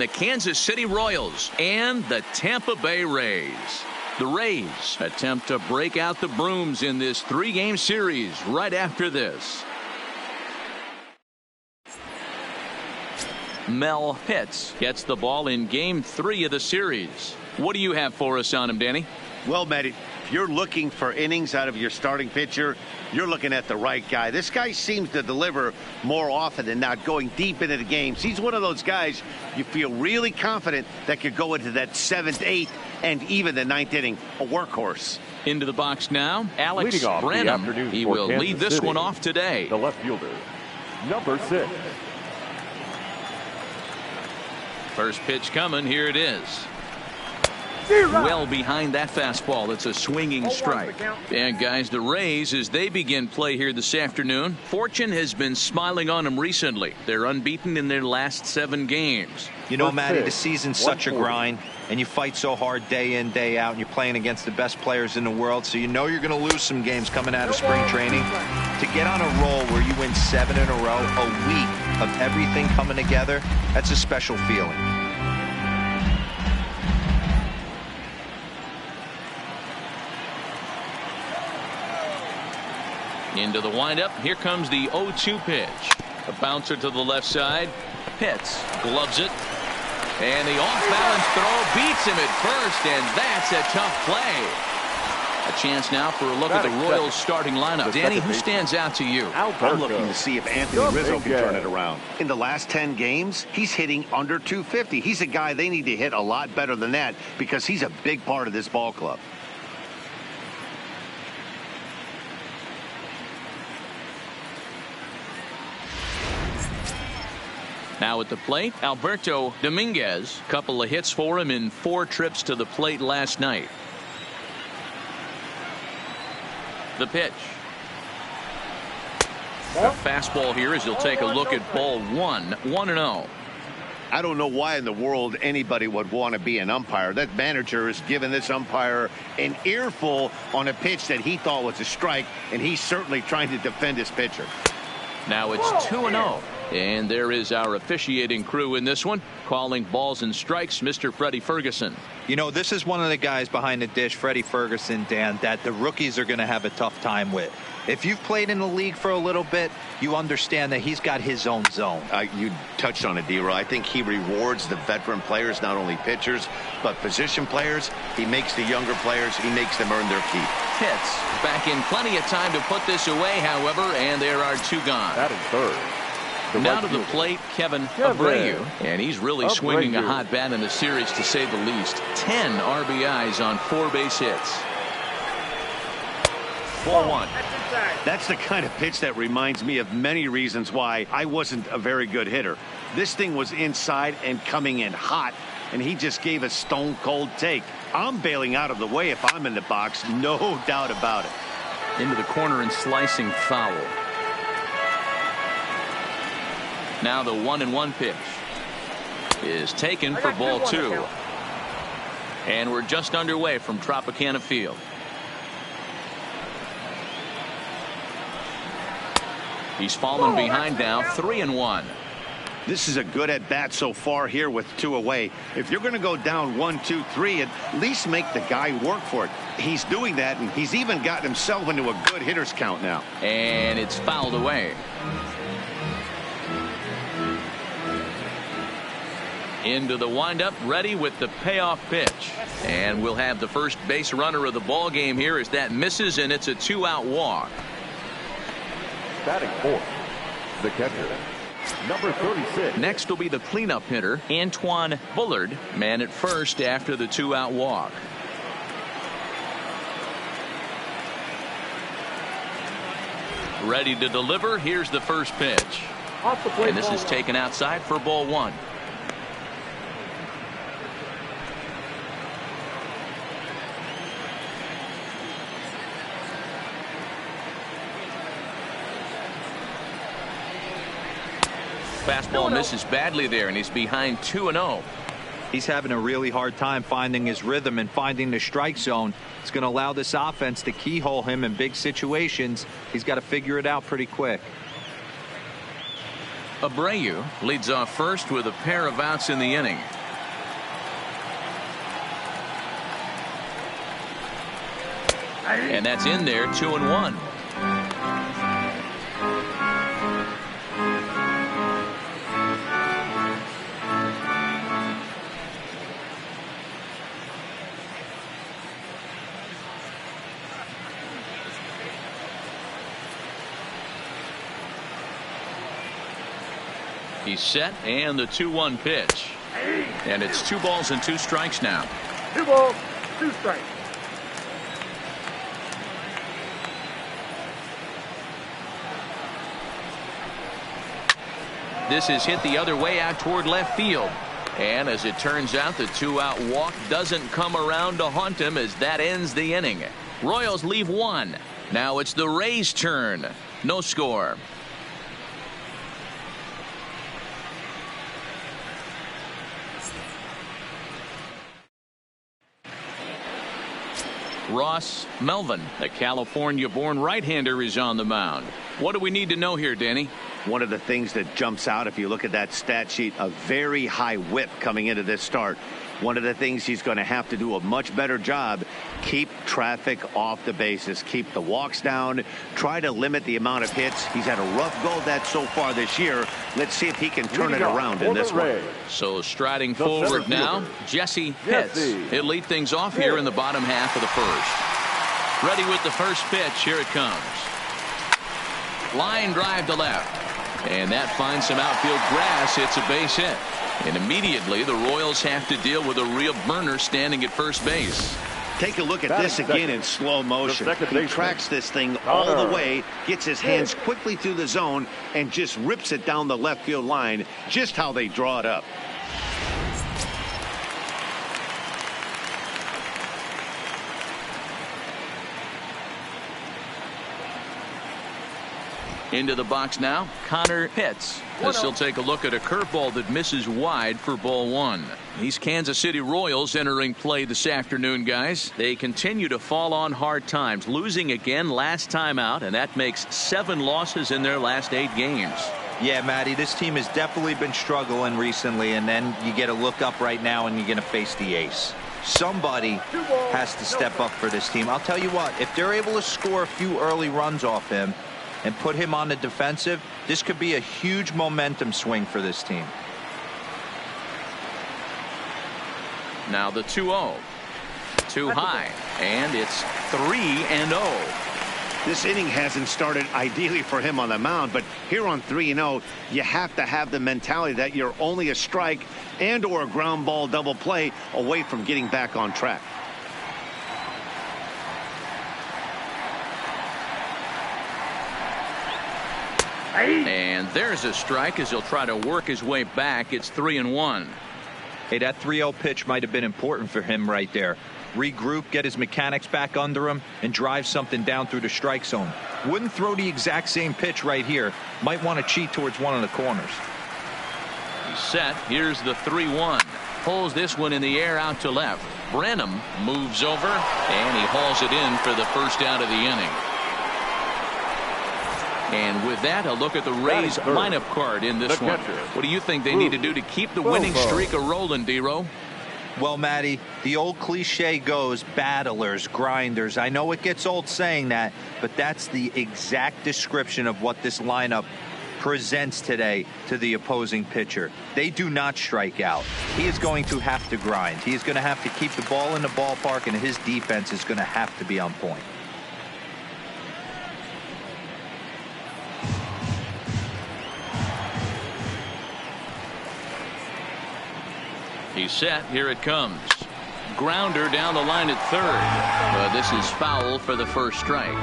The Kansas City Royals and the Tampa Bay Rays. The Rays attempt to break out the brooms in this 3-game series right after this. Mel Pitts gets the ball in Game 3 of the series. What do you have for us on him, Danny? Well, Matt, if you're looking for innings out of your starting pitcher, you're looking at the right guy. This guy seems to deliver more often than not, going deep into the games. He's one of those guys you feel really confident that could go into that 7th, 8th, and even the 9th inning, a workhorse. Into the box now, Alex Branham. He will lead this one off today. The left fielder, number 6. First pitch coming. Here it is. Well behind that fastball. It's a swinging strike. And guys, the Rays, as they begin play here this afternoon, fortune has been smiling on them recently. They're unbeaten in their last 7 games. You know, Matty, the season's such a grind, and you fight so hard day in, day out, and you're playing against the best players in the world, so you know you're going to lose some games coming out of spring training. To get on a roll where you win 7 in a row, a week of everything coming together, that's a special feeling. Into the windup. Here comes the 0-2 pitch. A bouncer to the left side. Pitts gloves it. And the off-balance throw beats him at first, and that's a tough play. A chance now for a look at the Royals starting lineup. Danny, who stands out to you? I'm looking to see if Anthony Rizzo can turn it around. In the last 10 games, he's hitting under 250. He's a guy they need to hit a lot better than that because he's a big part of this ball club. Now at the plate, Alberto Dominguez. Couple of hits for him in 4 trips to the plate last night. The pitch. The fastball here as he'll take a look at ball 1. 1-0. I don't know why in the world anybody would want to be an umpire. That manager has given this umpire an earful on a pitch that he thought was a strike, and he's certainly trying to defend his pitcher. Now it's 2-0. And there is our officiating crew in this one, calling balls and strikes, Mr. Freddie Ferguson. You know, this is one of the guys behind the dish, Freddie Ferguson, Dan, that the rookies are going to have a tough time with. If you've played in the league for a little bit, you understand that he's got his own zone. You touched on it, D-Roy. I think he rewards the veteran players, not only pitchers, but position players. He makes the younger players, he makes them earn their keep. Pitts back in plenty of time to put this away, however, and there are 2 gone. That is third. Now to the plate, Kevin Abreu, and he's really swinging a hot bat in the series, to say the least. 10 RBIs on 4 base hits. 4-1. That's the kind of pitch that reminds me of many reasons why I wasn't a very good hitter. This thing was inside and coming in hot, and he just gave a stone-cold take. I'm bailing out of the way if I'm in the box, no doubt about it. Into the corner and slicing foul. Now the 1-1 pitch is taken for ball 2. And we're just underway from Tropicana Field. He's fallen behind now, 3-1. This is a good at-bat so far here with 2 away. If you're going to go down 1, 2, 3, at least make the guy work for it. He's doing that, and he's even gotten himself into a good hitter's count now. And it's fouled away. Into the windup, ready with the payoff pitch. And we'll have the first base runner of the ball game here as that misses, and it's a 2-out walk. Batting 4th, the catcher, number 36. Next will be the cleanup hitter, Antoine Bullard, man at first after the 2-out walk. Ready to deliver. Here's the first pitch. And this is taken outside for ball 1. Fastball misses badly there, and he's behind 2-0. He's having a really hard time finding his rhythm and finding the strike zone. It's going to allow this offense to keyhole him in big situations. He's got to figure it out pretty quick. Abreu leads off first with a pair of outs in the inning. And that's in there, 2-1. He's set, and the 2-1 pitch. And it's 2 balls and 2 strikes now. 2 balls, 2 strikes. This is hit the other way out toward left field. And as it turns out, the 2-out walk doesn't come around to haunt him, as that ends the inning. Royals leave 1. Now it's the Rays' turn. No score. Ross Melvin, the California-born right-hander, is on the mound. What do we need to know here, Danny? One of the things that jumps out, if you look at that stat sheet, a very high whip coming into this start. One of the things he's going to have to do a much better job, keep traffic off the bases, keep the walks down, try to limit the amount of hits. He's had a rough go of that so far this year. Let's see if he can turn it around in this one. So striding forward now, Jesse Pitts. He'll lead things off here in the bottom half of the first. Ready with the first pitch. Here it comes. Line drive to left. And that finds some outfield grass. It's a base hit. And immediately the Royals have to deal with a real burner standing at first base. Take a look at this again in slow motion. He tracks this thing all the way, gets his hands quickly through the zone, and just rips it down the left field line, just how they draw it up. Into the box now, Connor Pitts. As he'll take a look at a curveball that misses wide for ball 1. These Kansas City Royals entering play this afternoon, guys. They continue to fall on hard times, losing again last time out, and that makes 7 losses in their last 8 games. Yeah, Matty, this team has definitely been struggling recently, and then you get a look up right now and you're going to face the ace. Somebody has to step up for this team. I'll tell you what, if they're able to score a few early runs off him and put him on the defensive, this could be a huge momentum swing for this team. Now the 2-0. Too high, and it's 3-0. This inning hasn't started ideally for him on the mound, but here on 3-0, you have to have the mentality that you're only a strike and or a ground ball double play away from getting back on track. And there's a strike as he'll try to work his way back. It's 3-1. Hey, that 3-0 pitch might have been important for him right there. Regroup, get his mechanics back under him, and drive something down through the strike zone. Wouldn't throw the exact same pitch right here. Might want to cheat towards one of the corners. He's set. Here's the 3-1. Pulls this one in the air out to left. Brenham moves over, and he hauls it in for the first out of the inning. And with that, a look at the Rays lineup card in this one. What do you think they need to do to keep the winning streak a-rolling, D-Row? Well, Matty, the old cliche goes, battlers, grinders. I know it gets old saying that, but that's the exact description of what this lineup presents today to the opposing pitcher. They do not strike out. He is going to have to grind. He is going to have to keep the ball in the ballpark, and his defense is going to have to be on point. He's set. Here it comes. Grounder down the line at third. This is foul for the first strike.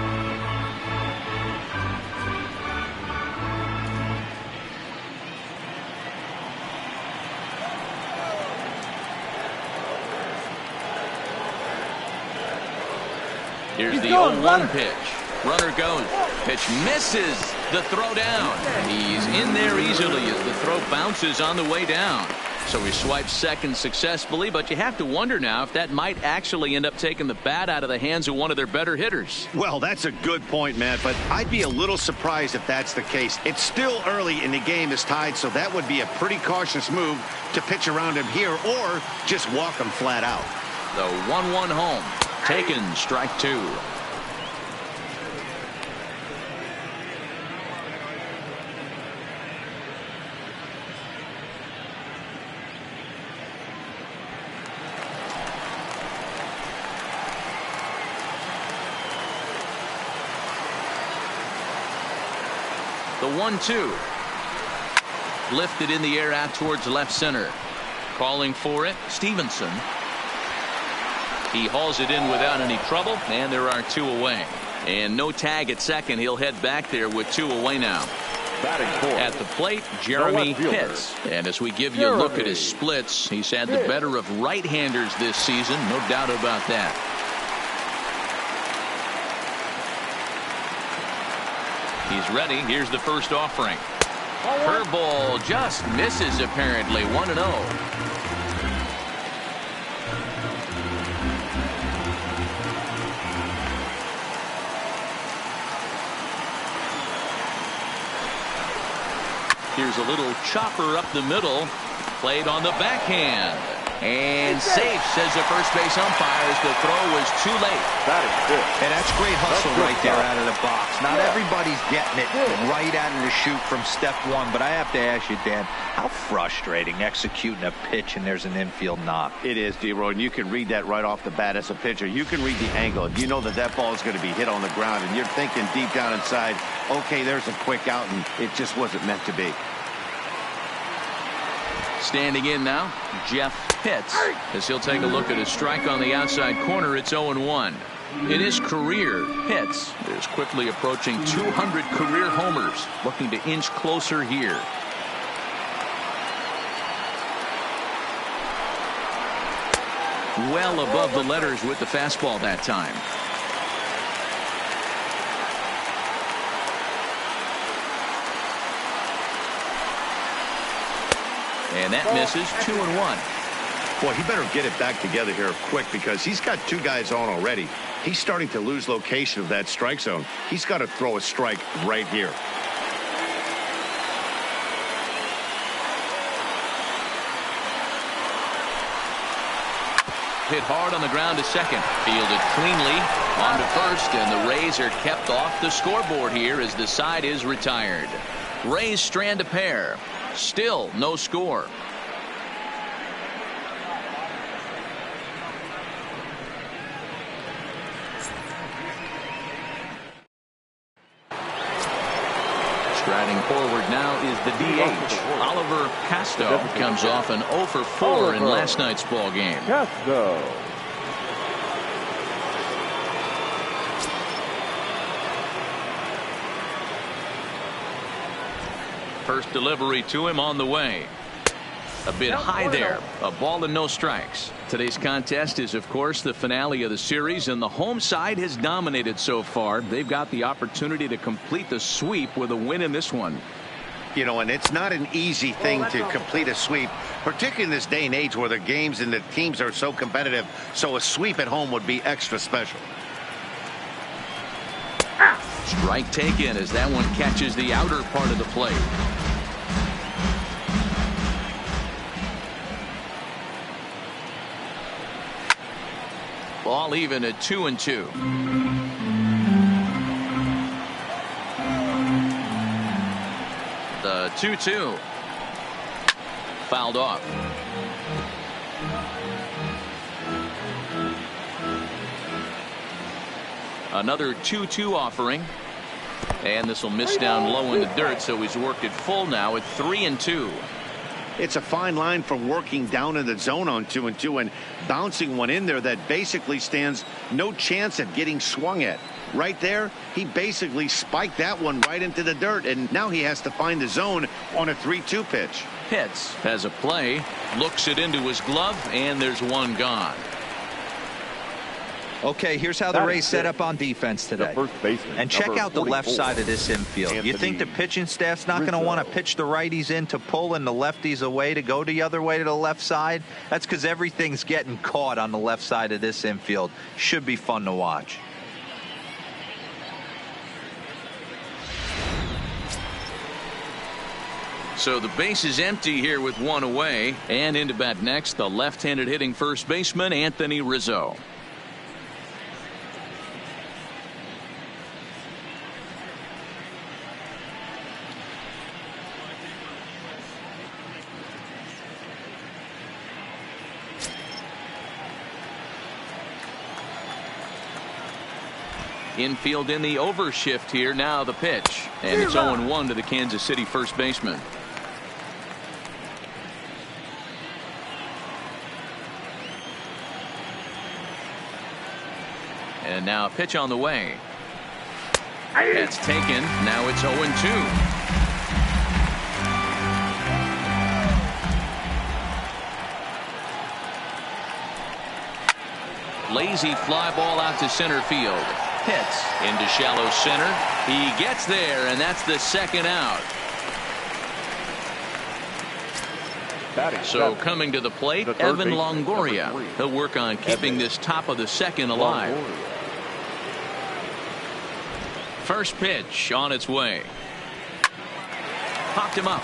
Here's the 0-1 pitch. Runner goes. Pitch misses. The throw down. He's in there easily as the throw bounces on the way down. So he swipes second successfully, but you have to wonder now if that might actually end up taking the bat out of the hands of one of their better hitters. Well, that's a good point, Matt, but I'd be a little surprised if that's the case. It's still early and the game is tied, so that would be a pretty cautious move to pitch around him here or just walk him flat out. The 1-1 home. Taken, strike two. The 1-2. Lifted in the air out towards left center. Calling for it, Stevenson. He hauls it in without any trouble, and there are two away. And no tag at second. He'll head back there with two away now. At the plate, Jeremy Pitts. And as we give you a look at his splits, he's had the better of right-handers this season, no doubt about that. He's ready. Here's the first offering. Curveball just misses apparently. 1-0. Here's a little chopper up the middle. Played on the backhand. And safe, says the first base umpire, as the throw was too late. That is good. And that's great hustle right there out of the box. Not everybody's getting it right out of the chute from step one, but I have to ask you, Dan, how frustrating executing a pitch and there's an infield knock. It is, D-Roy, and you can read that right off the bat as a pitcher. You can read the angle. If you know that that ball is going to be hit on the ground, and you're thinking deep down inside, okay, there's a quick out, and it just wasn't meant to be. Standing in now, Jeff Pitts, as he'll take a look at his strike on the outside corner. It's 0-1. In his career, Pitts is quickly approaching 200 career homers, looking to inch closer here. Well above the letters with the fastball that time. And that misses. 2-1. Boy, he better get it back together here quick because he's got two guys on already. He's starting to lose location of that strike zone. He's got to throw a strike right here. Hit hard on the ground to second. Fielded cleanly on to first, and the Rays are kept off the scoreboard here as the side is retired. Rays strand a pair. Still no score. Striding forward now is the DH. Oliver Casto comes off an 0 for 4 in last night's ball game. Casto. First delivery to him on the way. A bit high there. A ball and no strikes. Today's contest is, of course, the finale of the series, and the home side has dominated so far. They've got the opportunity to complete the sweep with a win in this one. You know, and it's not an easy thing to complete a sweep, particularly in this day and age where the games and the teams are so competitive. So a sweep at home would be extra special. Strike taken as that one catches the outer part of the plate. Ball even at 2-2. The 2-2. Fouled off. Another 2-2 offering. And this will miss down low in the dirt, so he's worked it full now at 3-2. It's a fine line from working down in the zone on 2-2 and bouncing one in there that basically stands no chance at getting swung at. Right there, he basically spiked that one right into the dirt, and now he has to find the zone on a 3-2 pitch. Pitts has a play, looks it into his glove, and there's one gone. Okay, here's how the Rays set up on defense today. first baseman, And check number out the left 44, side of this infield. You think the pitching staff's not going to Rizzo. want to pitch the righties in to pull and the lefties away to go the other way to the left side? That's because everything's getting caught on the left side of this infield. Should be fun to watch. So the base is empty here with one away. And into bat next, the left-handed hitting first baseman, Anthony Rizzo. Infield in the overshift here. Now the pitch. And it's 0-1 to the Kansas City first baseman. And now a pitch on the way. That's taken. Now it's 0-2. Lazy fly ball out to center field. Hits into shallow center. He gets there, and that's the second out. So coming to the plate, Evan Longoria. He'll work on keeping this top of the second alive. First pitch on its way. Popped him up.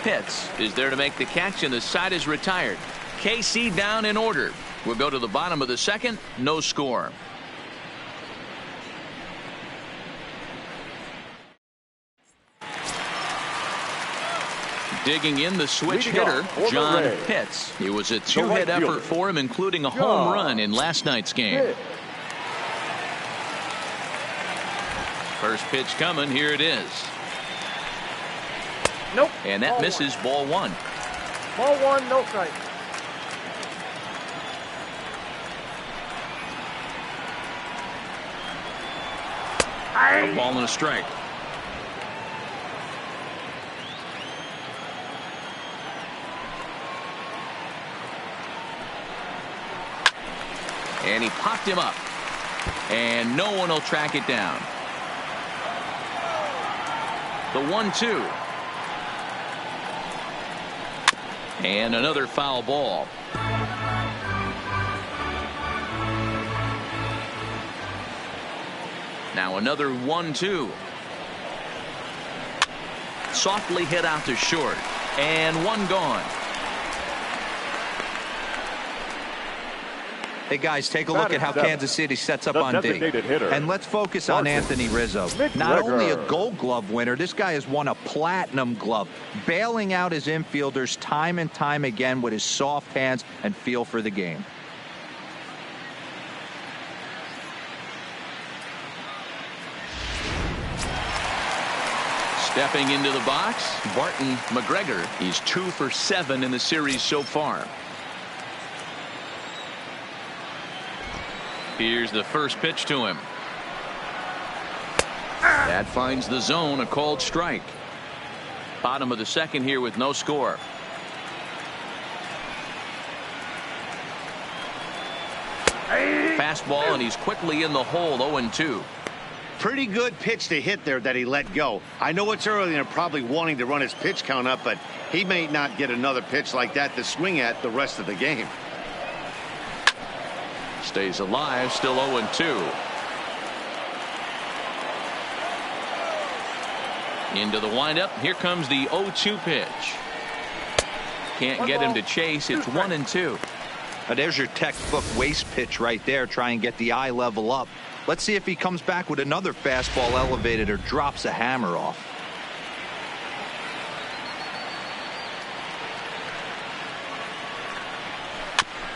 Pitts is there to make the catch, and the side is retired. KC down in order. We'll go to the bottom of the second. No score. Digging in the switch hitter, John Pitts. It was a two-hit effort for him, including a home run in last night's game. First pitch coming. Here it is. Nope. And that misses ball one. Ball one, no strike. A ball and a strike. And he popped him up. And no one will track it down. The 1-2. And another foul ball. Now another 1-2. Softly hit out to short. And one gone. Hey guys, take a look at how Kansas City sets up on D. And let's focus on Anthony Rizzo. Not only a Gold Glove winner, this guy has won a Platinum Glove, bailing out his infielders time and time again with his soft hands and feel for the game. Stepping into the box, Barton McGregor. He's 2 for 7 in the series so far. Here's the first pitch to him. That finds the zone, a called strike. Bottom of the second here with no score. Fastball, and he's quickly in the hole. 0-2. Pretty good pitch to hit there that he let go. I know it's early and they're probably wanting to run his pitch count up, but he may not get another pitch like that to swing at the rest of the game. Stays alive, still 0-2. Into the windup. Here comes the 0-2 pitch. Can't get him to chase. It's 1-2. There's your textbook waste pitch right there. Try and get the eye level up. Let's see if he comes back with another fastball elevated or drops a hammer off.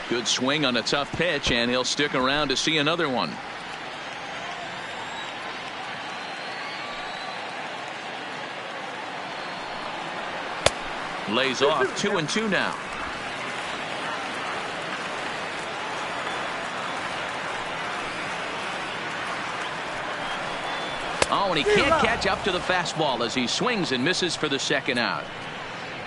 Good swing on a tough pitch, and he'll stick around to see another one. Lays off. 2-2 now. Oh, and he can't catch up to the fastball as he swings and misses for the second out.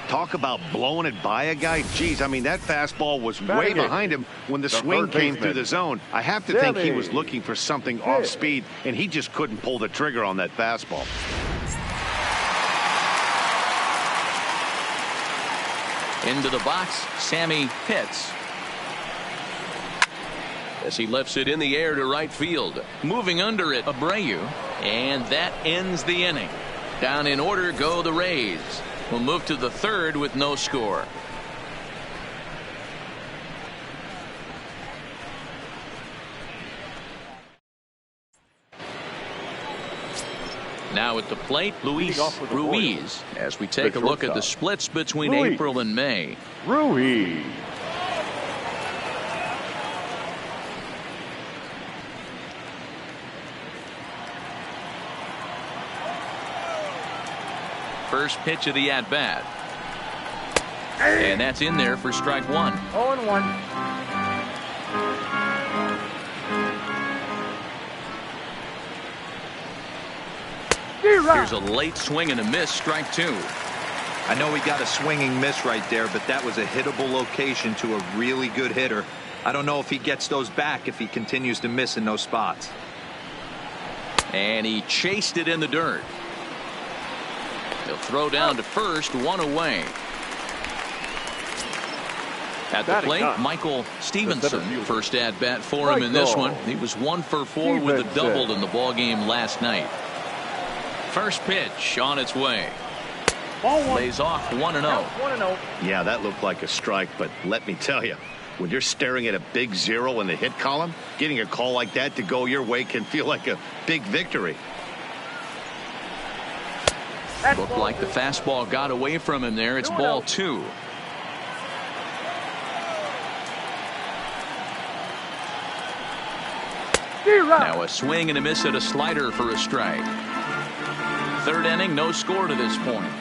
Talk about blowing it by a guy. Geez, I mean, that fastball was way Batting behind him when the swing came through the zone. I have to think he was looking for something off speed, and he just couldn't pull the trigger on that fastball. Into the box, Sammy Pitts. As he lifts it in the air to right field. Moving under it, Abreu. And that ends the inning. Down in order go the Rays. We'll move to the third with no score. Now at the plate, Luis Ruiz, as we take a look at the splits between April and May. Ruiz. First pitch of the at-bat. And that's in there for strike one. 0-1. Here's a late swing and a miss, strike two. I know he got a swinging miss right there, but that was a hittable location to a really good hitter. I don't know if he gets those back if he continues to miss in those spots. And he chased it in the dirt. He'll throw down to first, one away. At the plate, Michael Stevenson, first at bat for him in this one. He was 1 for 4 with a double in the ballgame last night. First pitch on its way. Lays off 1-0. 1-0. Yeah, that looked like a strike, but let me tell you, when you're staring at a big 0 in the hit column, getting a call like that to go your way can feel like a big victory. Looked like the fastball got away from him there. It's ball 2. Now a swing and a miss at a slider for a strike. Third inning, no score to this point.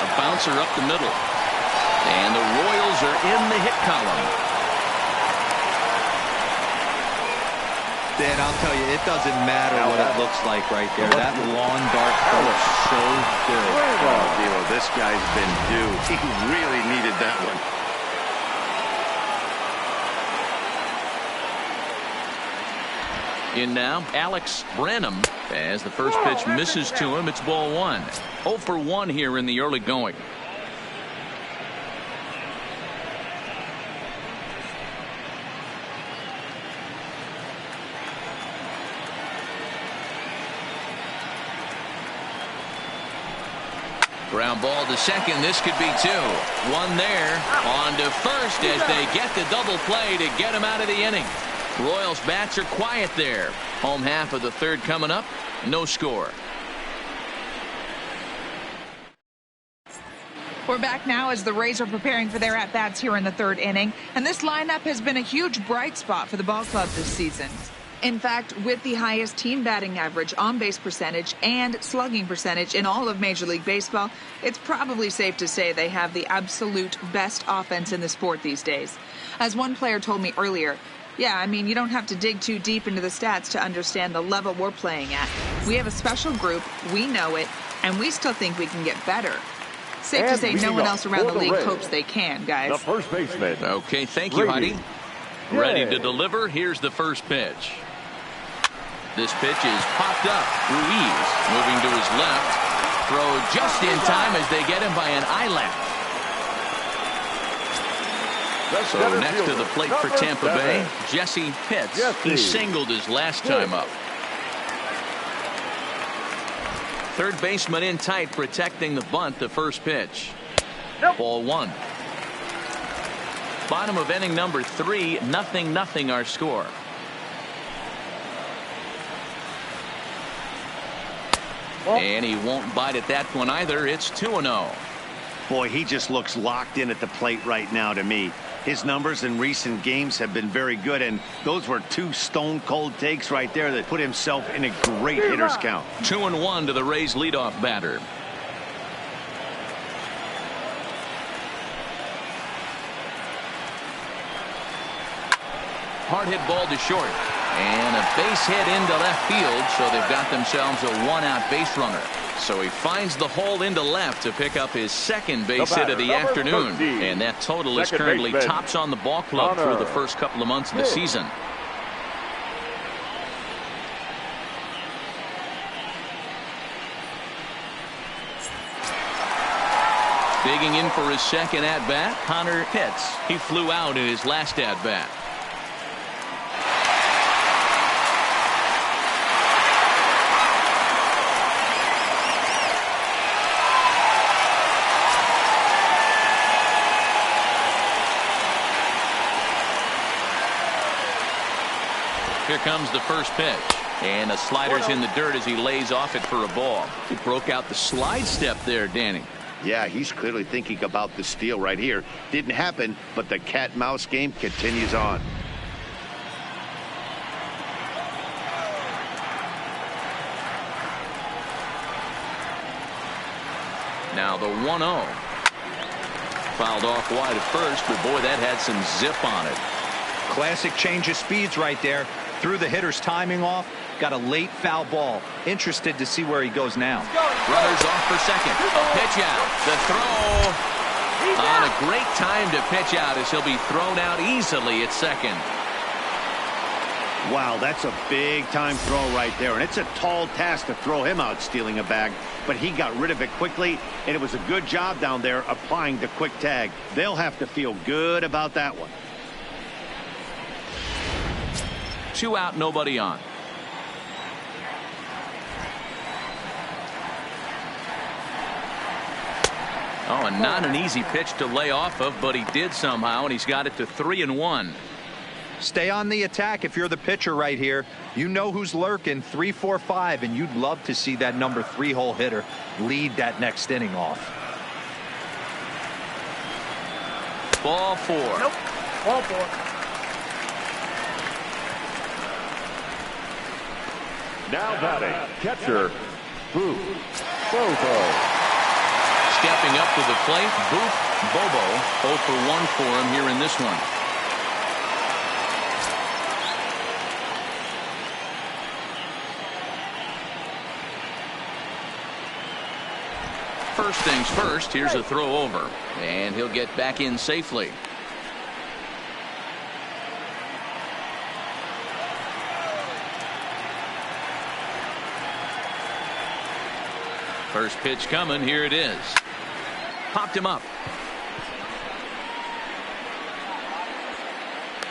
A bouncer up the middle. And the Royals are in the hit column. Dan, I'll tell you, it doesn't matter what it looks like right there. That lawn dart felt so good. Oh, Dilo, this guy's been due. He really needed that one. In now, Alex Branham. As the first pitch misses to him, it's ball 1. 0 for 1 here in the early going. Ground ball to second. This could be 2. One there. On to first as they get the double play to get him out of the inning. Royals bats are quiet there. Home half of the third coming up. No score. We're back now as the Rays are preparing for their at-bats here in the third inning. And this lineup has been a huge bright spot for the ball club this season. In fact, with the highest team batting average, on-base percentage, and slugging percentage in all of Major League Baseball, it's probably safe to say they have the absolute best offense in the sport these days. As one player told me earlier, yeah, I mean, you don't have to dig too deep into the stats to understand the level we're playing at. We have a special group, we know it, and we still think we can get better. Safe to say no one else around the league hopes they can, guys. The first baseman. Okay, thank you, Heidi. Ready to deliver. Here's the first pitch. This pitch is popped up. Ruiz moving to his left. Throw just in time as they get him by an eyelash. So next to the plate for Tampa Bay, Jesse Pitts. He singled his last time up. Third baseman in tight, protecting the bunt. The first pitch. Ball 1. Bottom of inning number 3. 0-0 our score. And he won't bite at that one either. It's 2-0. Boy, he just looks locked in at the plate right now to me. His numbers in recent games have been very good, and those were 2 stone-cold takes right there that put himself in a great hitter's count. 2-1 to the Rays leadoff batter. Hard hit ball to short. And a base hit into left field, so they've got themselves a one-out base runner. So he finds the hole into left to pick up his second base hit of the afternoon. And that total is currently tops on the ball club through the first couple of months of the season. Digging in for his second at-bat, Connor Pitts. He flew out in his last at-bat. Here comes the first pitch. And a slider's in the dirt as he lays off it for a ball. He broke out the slide step there, Danny. Yeah, he's clearly thinking about the steal right here. Didn't happen, but the cat-mouse game continues on. Now the 1-0. Fouled off wide at first, but boy, that had some zip on it. Classic change of speeds right there. Threw the hitter's timing off. Got a late foul ball. Interested to see where he goes now. Runners off for second. A pitch out. The throw on a great time to pitch out as he'll be thrown out easily at second. Wow, that's a big-time throw right there, and it's a tall task to throw him out stealing a bag, but he got rid of it quickly, and it was a good job down there applying the quick tag. They'll have to feel good about that one. 2 out, nobody on. Oh, and not an easy pitch to lay off of, but he did somehow, and he's got it to 3-1. Stay on the attack if you're the pitcher right here. You know who's lurking, 3, 4, 5, and you'd love to see that number 3-hole hitter lead that next inning off. Ball 4. Nope. Ball 4. Now batting, catcher, Boof Bobo. Stepping up to the plate, Boof Bobo, 0 for 1 for him here in this one. First things first, here's a throw over, and he'll get back in safely. First pitch coming, here it is. Popped him up.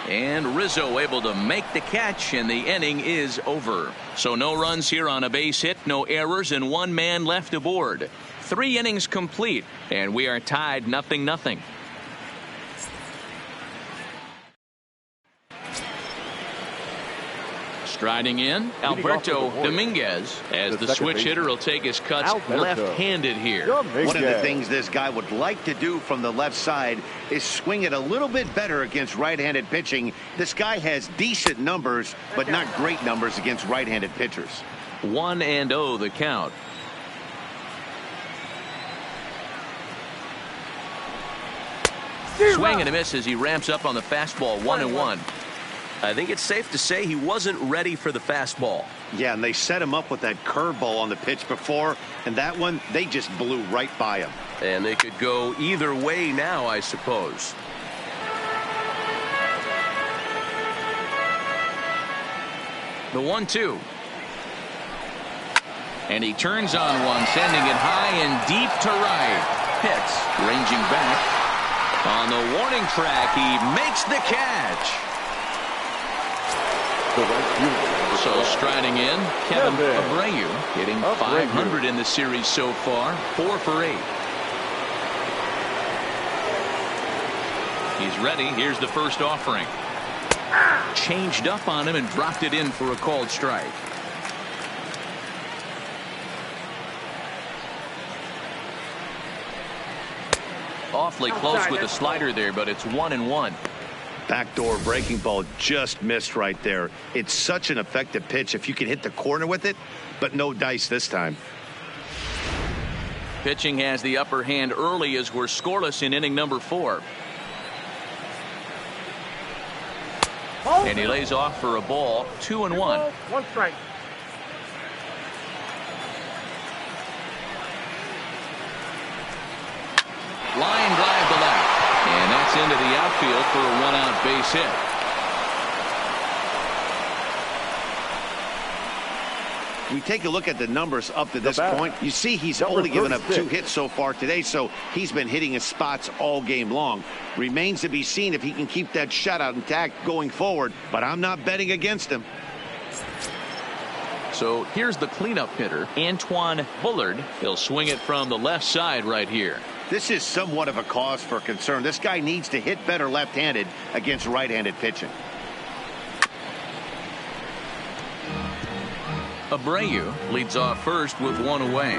And Rizzo able to make the catch, and the inning is over. So no runs here on a base hit, no errors, and 1 man left aboard. 3 innings complete, and we are tied 0-0. Striding in, Alberto Dominguez, as the switch hitter will take his cuts left-handed here. One of the things this guy would like to do from the left side is swing it a little bit better against right-handed pitching. This guy has decent numbers, but not great numbers against right-handed pitchers. 1-0 the count. Swing and a miss as he ramps up on the fastball. 1-1. I think it's safe to say he wasn't ready for the fastball. Yeah, and they set him up with that curveball on the pitch before, and that one, they just blew right by him. And they could go either way now, I suppose. The 1-2. And he turns on one, sending it high and deep to right. Pitts ranging back. On the warning track, he makes the catch. So striding in, Kevin Abreu, hitting .500 in the series so far, 4 for 8. He's ready. Here's the first offering. Changed up on him and dropped it in for a called strike. Awfully close with the slider there, but it's 1-1. Backdoor breaking ball just missed right there. It's such an effective pitch if you can hit the corner with it, but no dice this time. Pitching has the upper hand early as we're scoreless in inning number 4. And he lays off for a ball, 2-1. One strike. Line drive to left. And that's into the outfield for a one-out base hit. We take a look at the numbers up to this point. You see he's only given up 2 hits so far today, so he's been hitting his spots all game long. Remains to be seen if he can keep that shutout intact going forward, but I'm not betting against him. So here's the cleanup hitter, Antoine Bullard. He'll swing it from the left side right here. This is somewhat of a cause for concern. This guy needs to hit better left-handed against right-handed pitching. Abreu leads off first with 1 away.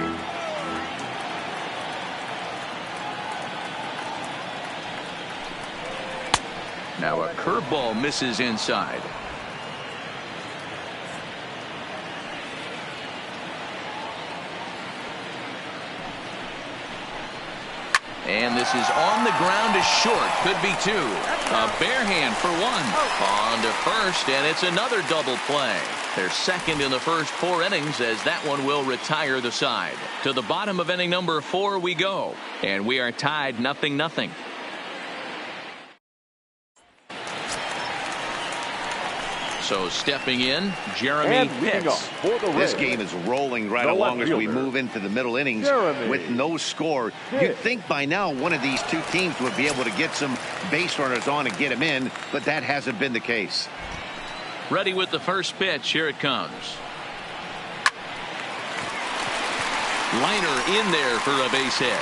Now a curveball misses inside. And this is on the ground to short. Could be 2. A bare hand for 1. On to first, and it's another double play. They're second in the first 4 innings as that one will retire the side. To the bottom of inning number 4 we go. And we are tied 0-0. So stepping in, Jeremy Pitts. This game is rolling right along as we move into the middle innings with no score. You'd think by now one of these 2 teams would be able to get some base runners on and get them in, but that hasn't been the case. Ready with the first pitch. Here it comes. Liner in there for a base hit.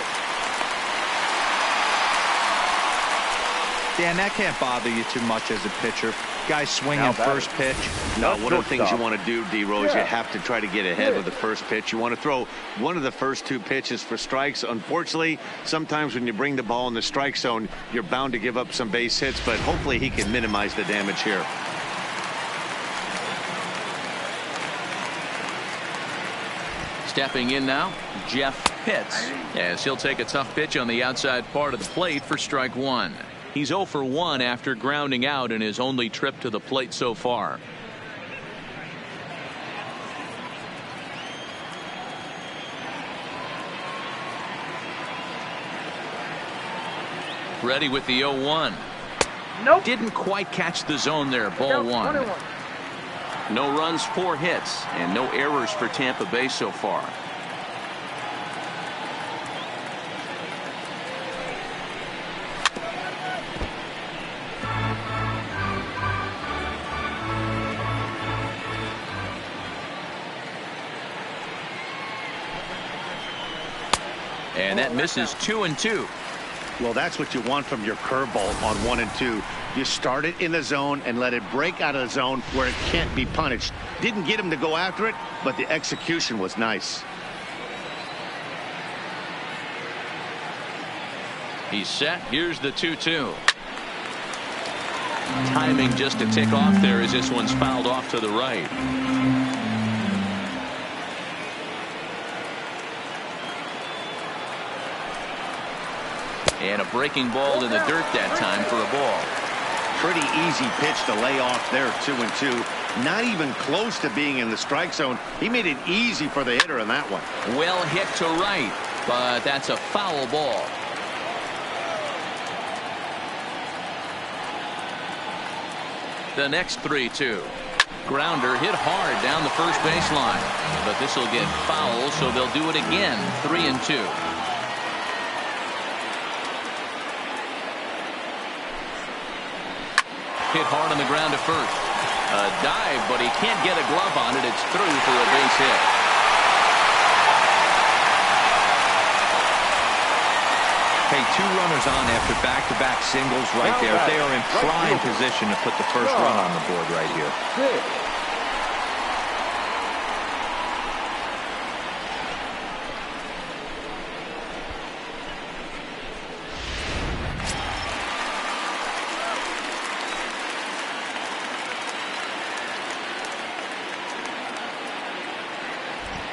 Dan, that can't bother you too much as a pitcher. Guy swinging first pitch. No, one of the things you want to do, D-Rose, you have to try to get ahead with the first pitch. You want to throw one of the first 2 pitches for strikes. Unfortunately, sometimes when you bring the ball in the strike zone, you're bound to give up some base hits, but hopefully he can minimize the damage here. Stepping in now, Jeff Pitts, as he'll take a tough pitch on the outside part of the plate for strike 1. He's 0 for 1 after grounding out in his only trip to the plate so far. Ready with the 0-1. Nope. Didn't quite catch the zone there. Ball 1. No runs, 4 hits, and no errors for Tampa Bay so far. And that misses 2-2. Well, that's what you want from your curveball on 1 and 2. You start it in the zone and let it break out of the zone where it can't be punished. Didn't get him to go after it, but the execution was nice. He's set. Here's the 2-2. Timing just to tick off there as this one's fouled off to the right. And a breaking ball in the dirt that time for a ball. Pretty easy pitch to lay off there, 2-2. Not even close to being in the strike zone. He made it easy for the hitter in that one. Well hit to right, but that's a foul ball. The next 3-2. Grounder hit hard down the first baseline, but this will get foul, so they'll do it again. 3-2. Hit hard on the ground to first. A dive, but he can't get a glove on it. It's through for a base hit. Hey, 2 runners on after back-to-back singles right there. They are in prime position to put the first run on the board right here.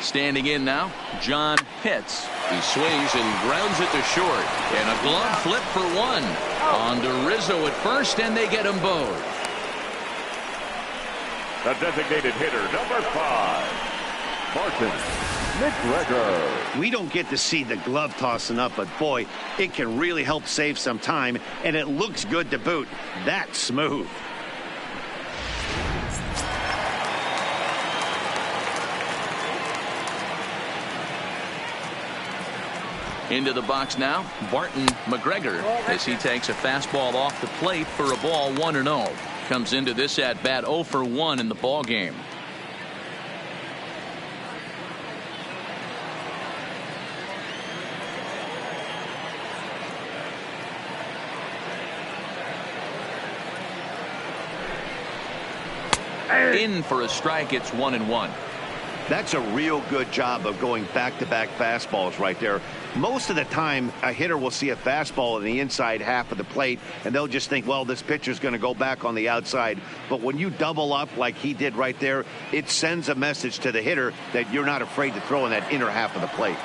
Standing in now, John Pitts. He swings and grounds it to short. And a glove flip for 1. On to Rizzo at first, and they get them both. The designated hitter, number 5, Martin McGregor. We don't get to see the glove toss enough, but boy, it can really help save some time, and it looks good to boot. That's smooth. Into the box now, Barton McGregor, as he takes a fastball off the plate for a ball, 1-0. Comes into this at bat 0 for 1 in the ball game. In for a strike. It's 1-1. That's a real good job of going back-to-back fastballs right there. Most of the time, a hitter will see a fastball in the inside half of the plate, and they'll just think, well, this pitcher's going to go back on the outside. But when you double up like he did right there, it sends a message to the hitter that you're not afraid to throw in that inner half of the plate.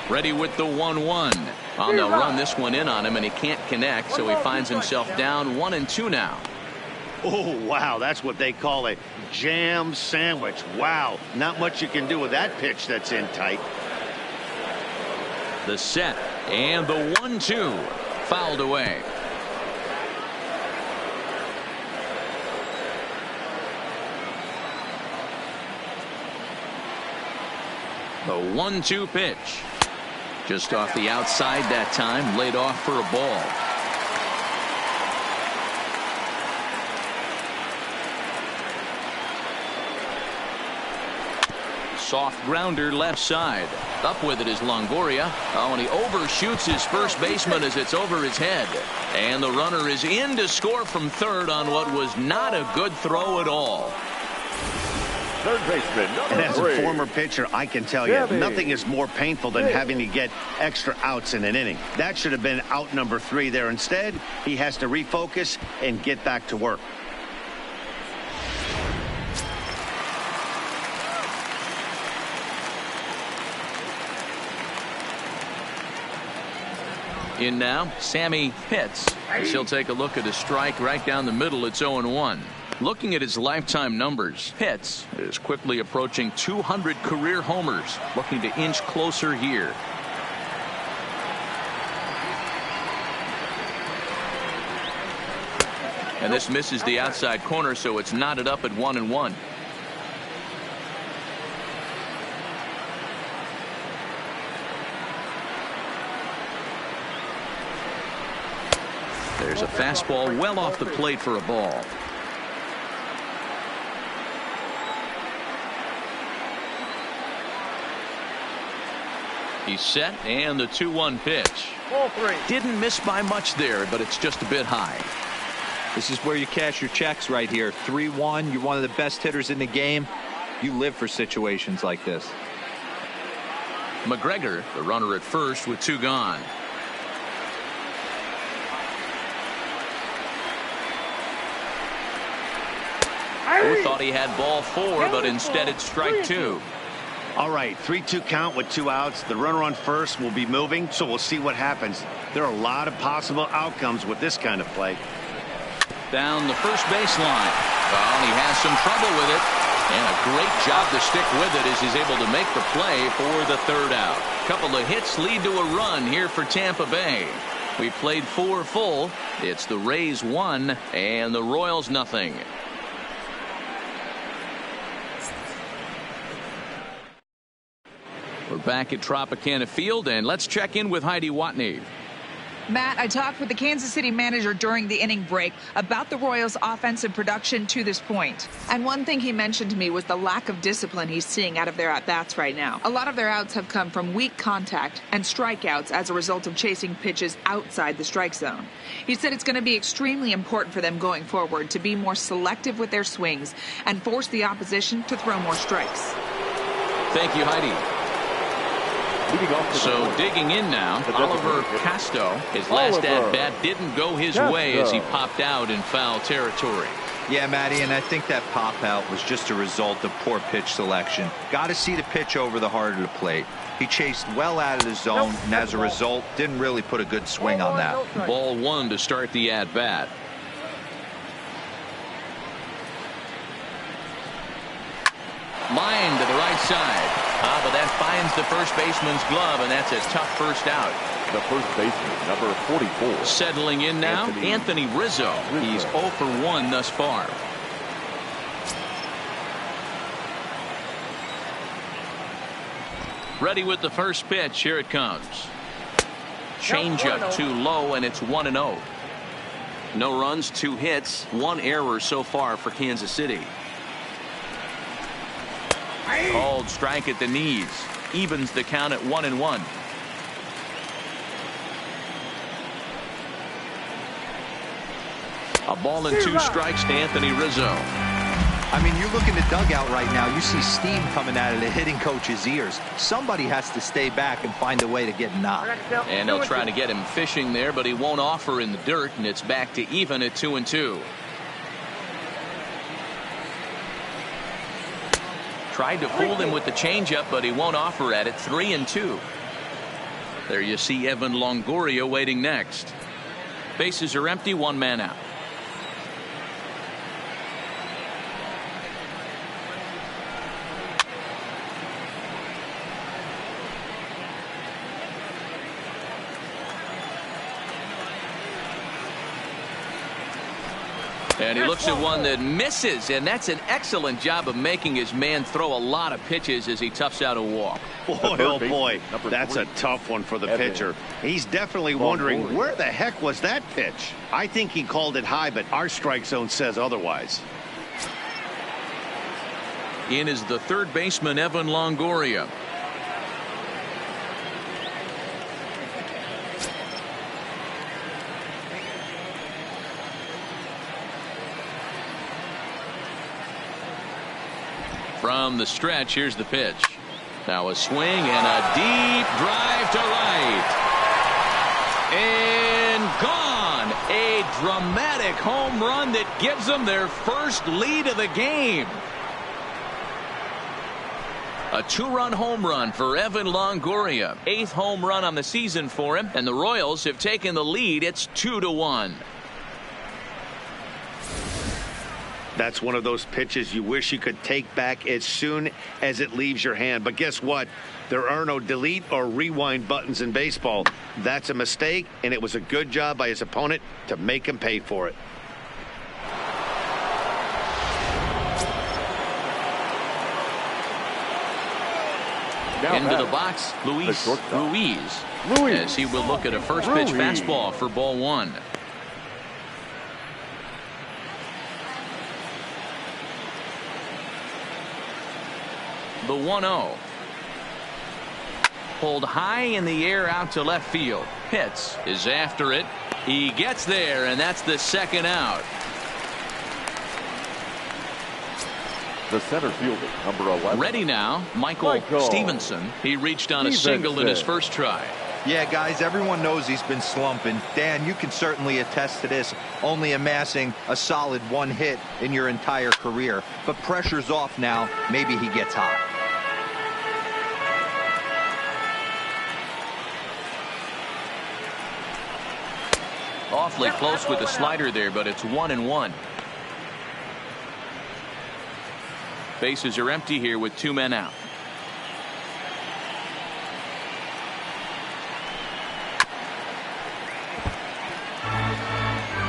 Ready with the 1-1. They'll run this one in on him, and he can't connect, so he finds himself down 1-2 now. Oh, wow, that's what they call a jam sandwich. Wow, not much you can do with that pitch that's in tight. The set, and the 1-2. Fouled away. The 1-2 pitch. Just off the outside that time, laid off for a ball. Soft grounder left side. Up with it is Longoria. Oh, and he overshoots his first baseman as it's over his head. And the runner is in to score from third on what was not a good throw at all. Third baseman, number 3. And as a former pitcher, I can tell you, nothing is more painful than having to get extra outs in an inning. That should have been out number 3 there. Instead, he has to refocus and get back to work. In now, Sammy Pitts. He'll take a look at a strike right down the middle. It's 0-1. Looking at his lifetime numbers, Pitts is quickly approaching 200 career homers, looking to inch closer here. And this misses the outside corner, so it's knotted up at 1-1. There's a fastball well off the plate for a ball. He's set, and the 2-1 pitch. Didn't miss by much there, but it's just a bit high. This is where you cash your checks right here. 3-1. You're one of the best hitters in the game. You live for situations like this. McGregor, the runner at first with 2 gone. Who thought he had ball 4, but instead it's strike 2. All right, 3-2 count with 2 outs. The runner on first will be moving, so we'll see what happens. There are a lot of possible outcomes with this kind of play. Down the first baseline. Well, he has some trouble with it. And a great job to stick with it as he's able to make the play for the 3rd out. Couple of hits lead to a run here for Tampa Bay. We played 4 full. It's the Rays 1 and the Royals nothing. We're back at Tropicana Field, and let's check in with Heidi Watney. Matt, I talked with the Kansas City manager during the inning break about the Royals' offensive production to this point. And one thing he mentioned to me was the lack of discipline he's seeing out of their at-bats right now. A lot of their outs have come from weak contact and strikeouts as a result of chasing pitches outside the strike zone. He said it's going to be extremely important for them going forward to be more selective with their swings and force the opposition to throw more strikes. Thank you, Heidi. So digging in now, Oliver Casto. His last at-bat didn't go his way as he popped out in foul territory. Yeah, Matty, and I think that pop out was just a result of poor pitch selection. Got to see the pitch over the heart of the plate. He chased well out of the zone, and as a result, didn't really put a good swing on that. Ball one to start the at-bat. Line to the right side. But that finds the first baseman's glove, and that's a tough first out. The first baseman, number 44. Settling in now, Anthony Rizzo. He's 0 for 1 thus far. Ready with the first pitch. Here it comes. Changeup too low, and it's 1-0. No runs, 2 hits, 1 error so far for Kansas City. Called strike at the knees. Evens the count at 1-1. A ball and 2 strikes to Anthony Rizzo. I mean, you look in the dugout right now, you see steam coming out of the hitting coach's ears. Somebody has to stay back and find a way to get knocked. And they'll try to get him fishing there, but he won't offer in the dirt, and it's back to even at 2-2. Tried to fool him with the changeup, but he won't offer at it. 3-2. There you see Evan Longoria waiting next. Bases are empty, 1 man out. And he looks at one that misses, and that's an excellent job of making his man throw a lot of pitches as he toughs out a walk. Boy, oh boy, that's a tough one for the pitcher. He's definitely wondering, where the heck was that pitch? I think he called it high, but our strike zone says otherwise. In is the third baseman, Evan Longoria. From the stretch, here's the pitch. Now a swing and a deep drive to right. And gone. A dramatic home run that gives them their first lead of the game. A 2-run home run for Evan Longoria. 8th home run on the season for him, and the Royals have taken the lead. It's 2-1. That's one of those pitches you wish you could take back as soon as it leaves your hand. But guess what? There are no delete or rewind buttons in baseball. That's a mistake, and it was a good job by his opponent to make him pay for it. Now into the box, Luis Ruiz, as he will look at a first pitch fastball for ball 1. The 1-0. Pulled high in the air out to left field. Pitts is after it. He gets there, and that's the second out. The center fielder, number 11. Ready now, Michael Stevenson. He reached on a single in his first try. Yeah, guys, everyone knows he's been slumping. Dan, you can certainly attest to this, only amassing a solid 1 hit in your entire career. But pressure's off now. Maybe he gets hot. Awfully close with the slider there, but it's 1-1. Bases are empty here with 2 men out.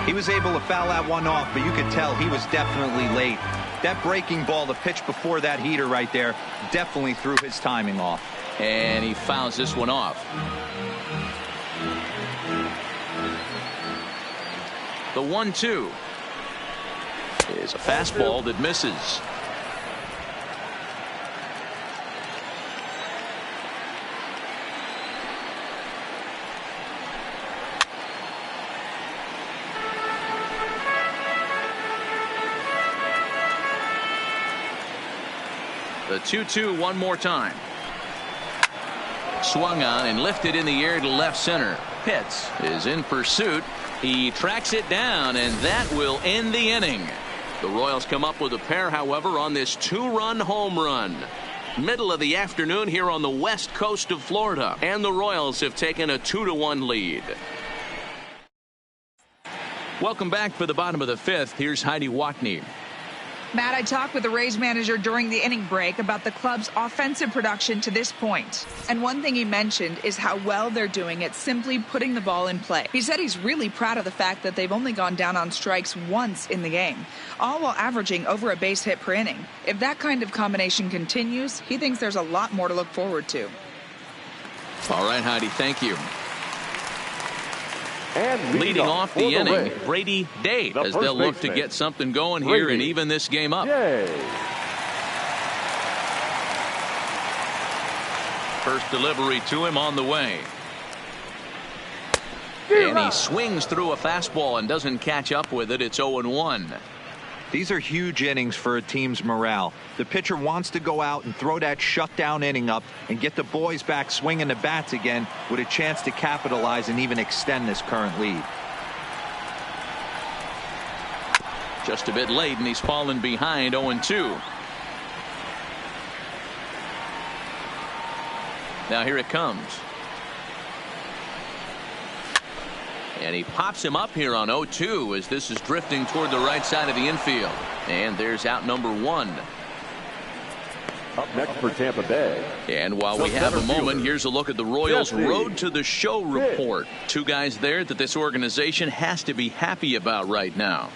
He was able to foul that one off, but you could tell he was definitely late. That breaking ball, the pitch before that heater right there, definitely threw his timing off. And he fouls this one off. The 1-2 is a fastball that misses. The 2-2 one more time. Swung on and lifted in the air to left center. Pitts is in pursuit. He tracks it down, and that will end the inning. The Royals come up with a pair, however, on this 2-run home run. Middle of the afternoon here on the west coast of Florida, and the Royals have taken a 2-1 lead. Welcome back for the bottom of the 5th. Here's Heidi Watney. Matt, I talked with the Rays manager during the inning break about the club's offensive production to this point. And one thing he mentioned is how well they're doing at simply putting the ball in play. He said he's really proud of the fact that they've only gone down on strikes once in the game, all while averaging over a base hit per inning. If that kind of combination continues, he thinks there's a lot more to look forward to. All right, Heidi, thank you. And leading off the inning, Rays, Brady Day, as they'll look to get something going Brady. here and even this game up. Yay. First delivery to him on the way. And he swings through a fastball and doesn't catch up with it. It's 0-1. These are huge innings for a team's morale. The pitcher wants to go out and throw that shutdown inning up and get the boys back swinging the bats again with a chance to capitalize and even extend this current lead. Just a bit late, and he's fallen behind 0-2. Now here it comes. And he pops him up here on 0-2 as this is drifting toward the right side of the infield. And there's out number 1. Up next for Tampa Bay. And while we have a moment, here's a look at the Royals' Road to the Show report. 2 guys there that this organization has to be happy about right now.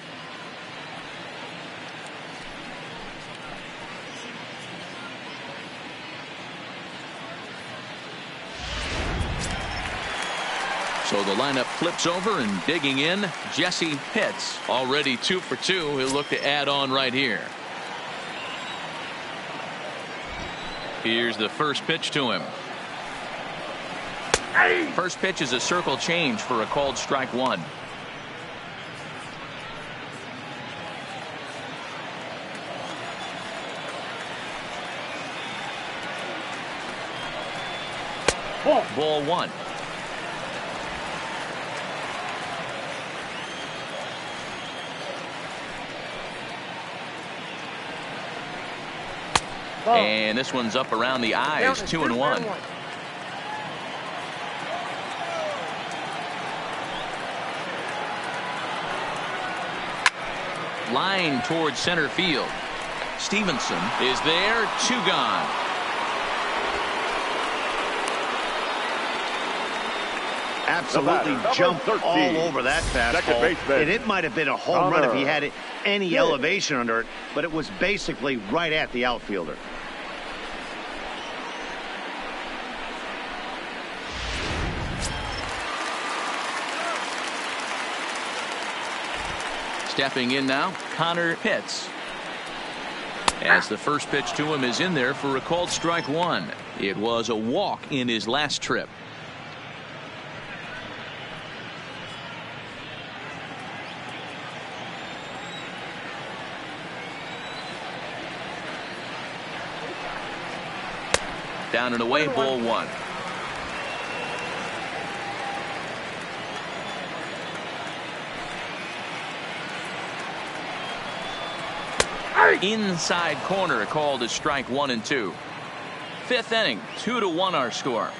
So the lineup flips over, and digging in, Jesse Pitts. Already 2 for 2. He'll look to add on right here. Here's the first pitch to him. First pitch is a circle change for a called strike 1. Ball 1. And this one's up around the eyes, 2-1. Line towards center field. Stevenson is there, 2 gone. Absolutely jumped all over that fastball. And it might have been a home run if he had any elevation under it, but it was basically right at the outfielder. Stepping in now, Connor Pitts. As the first pitch to him is in there for a called strike 1. It was a walk in his last trip. Down and away, ball 1. Inside corner, called as strike 1 and 2. 5th inning, 2-1 our score.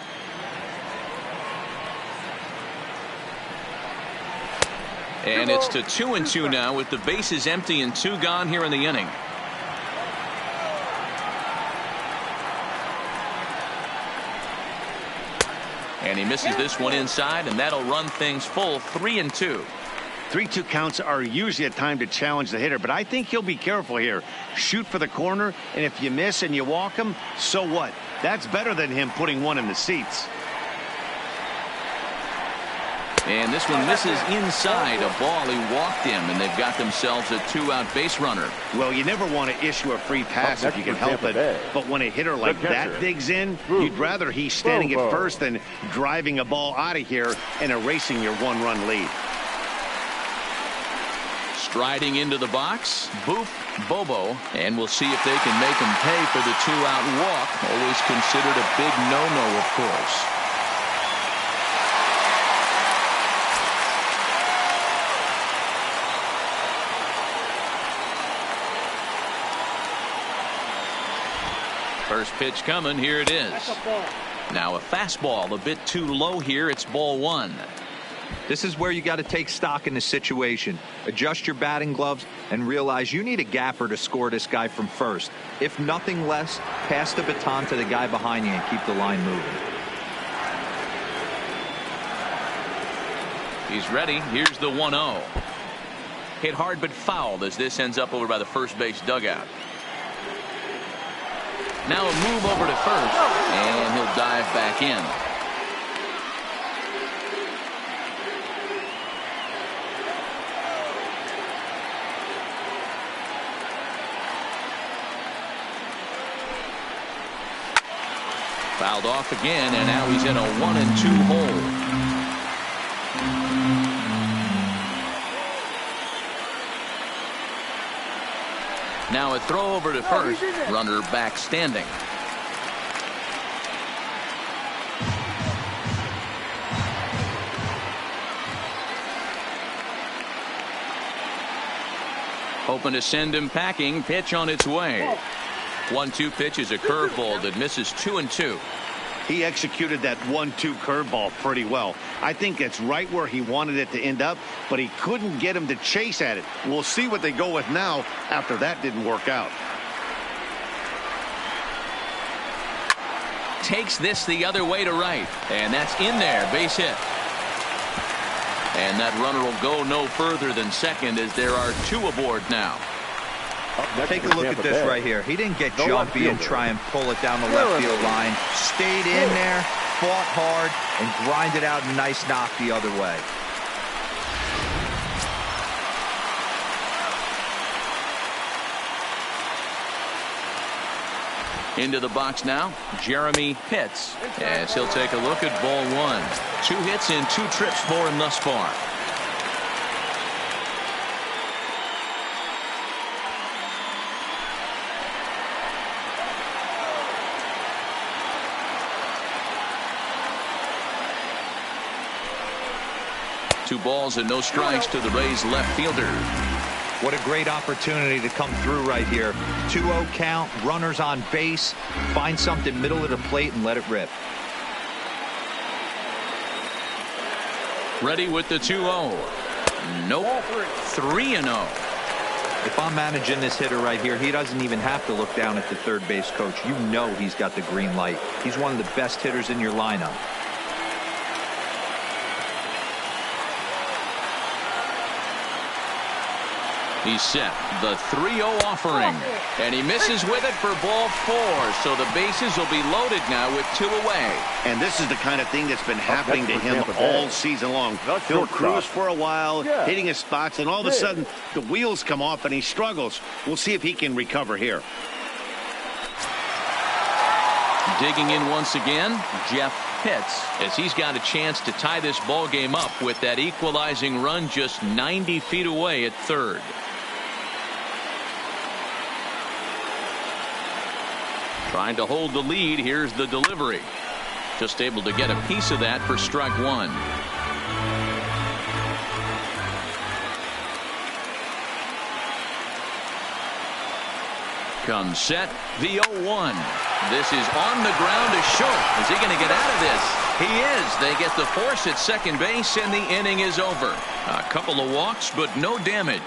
And it's to 2-2 now with the bases empty and 2 gone here in the inning. And he misses this one inside, and that'll run things full 3-2. 3-2 counts are usually a time to challenge the hitter, but I think he'll be careful here. Shoot for the corner, and if you miss and you walk him, so what? That's better than him putting one in the seats. And this one misses inside, a ball he walked him, and they've got themselves a 2-out base runner. Well, you never want to issue a free pass if you can help it, but when a hitter like that digs in, you'd rather he's standing at first than driving a ball out of here and erasing your 1-run lead. Striding into the box, Boof Bobo, and we'll see if they can make him pay for the 2-out walk. Always considered a big no-no, of course. First pitch coming. Here it is. Now a fastball a bit too low here. It's ball one. This is where you got to take stock in the situation. Adjust your batting gloves and realize you need a gapper to score this guy from first. If nothing less, pass the baton to the guy behind you and keep the line moving. He's ready. Here's the 1-0. Hit hard but fouled as this ends up over by the first base dugout. Now a move over to first, and he'll dive back in. Fouled off again, and now he's in a 1-2 hole. Now a throw over to first. Runner back standing. Hoping to send him packing. Pitch on its way. 1-2 pitch is a curveball that misses 2-2. He executed that 1-2 curveball pretty well. I think it's right where he wanted it to end up, but he couldn't get him to chase at it. We'll see what they go with now after that didn't work out. Takes this the other way to right, and that's in there. Base hit. And that runner will go no further than second as there are two aboard now. Take a look at this right here. He didn't get jumpy and try and pull it down the left field line. Stayed in there, fought hard, and grinded out a nice knock the other way. Into the box now, Jeremy Pitts, as he'll take a look at ball one. 2 hits in 2 trips for him thus far. Two balls and no strikes to the Rays left fielder. What a great opportunity to come through right here. 2-0 count, runners on base. Find something middle of the plate and let it rip. Ready with the 2-0. Nope. 3-0. If I'm managing this hitter right here, he doesn't even have to look down at the third base coach. You know he's got the green light. He's one of the best hitters in your lineup. He's set. The 3-0 offering. And he misses with it for ball 4. So the bases will be loaded now with 2 away. And this is the kind of thing that's been happening to him all season long. He'll cruise for a while, hitting his spots, and all of a sudden the wheels come off and he struggles. We'll see if he can recover here. Digging in once again, Jeff Pitts, as he's got a chance to tie this ball game up with that equalizing run just 90 feet away at third. Trying to hold the lead. Here's the delivery. Just able to get a piece of that for strike one. Comes set. The 0-1. This is on the ground to short. Is he going to get out of this? He is. They get the force at second base, and the inning is over. A couple of walks, but no damage.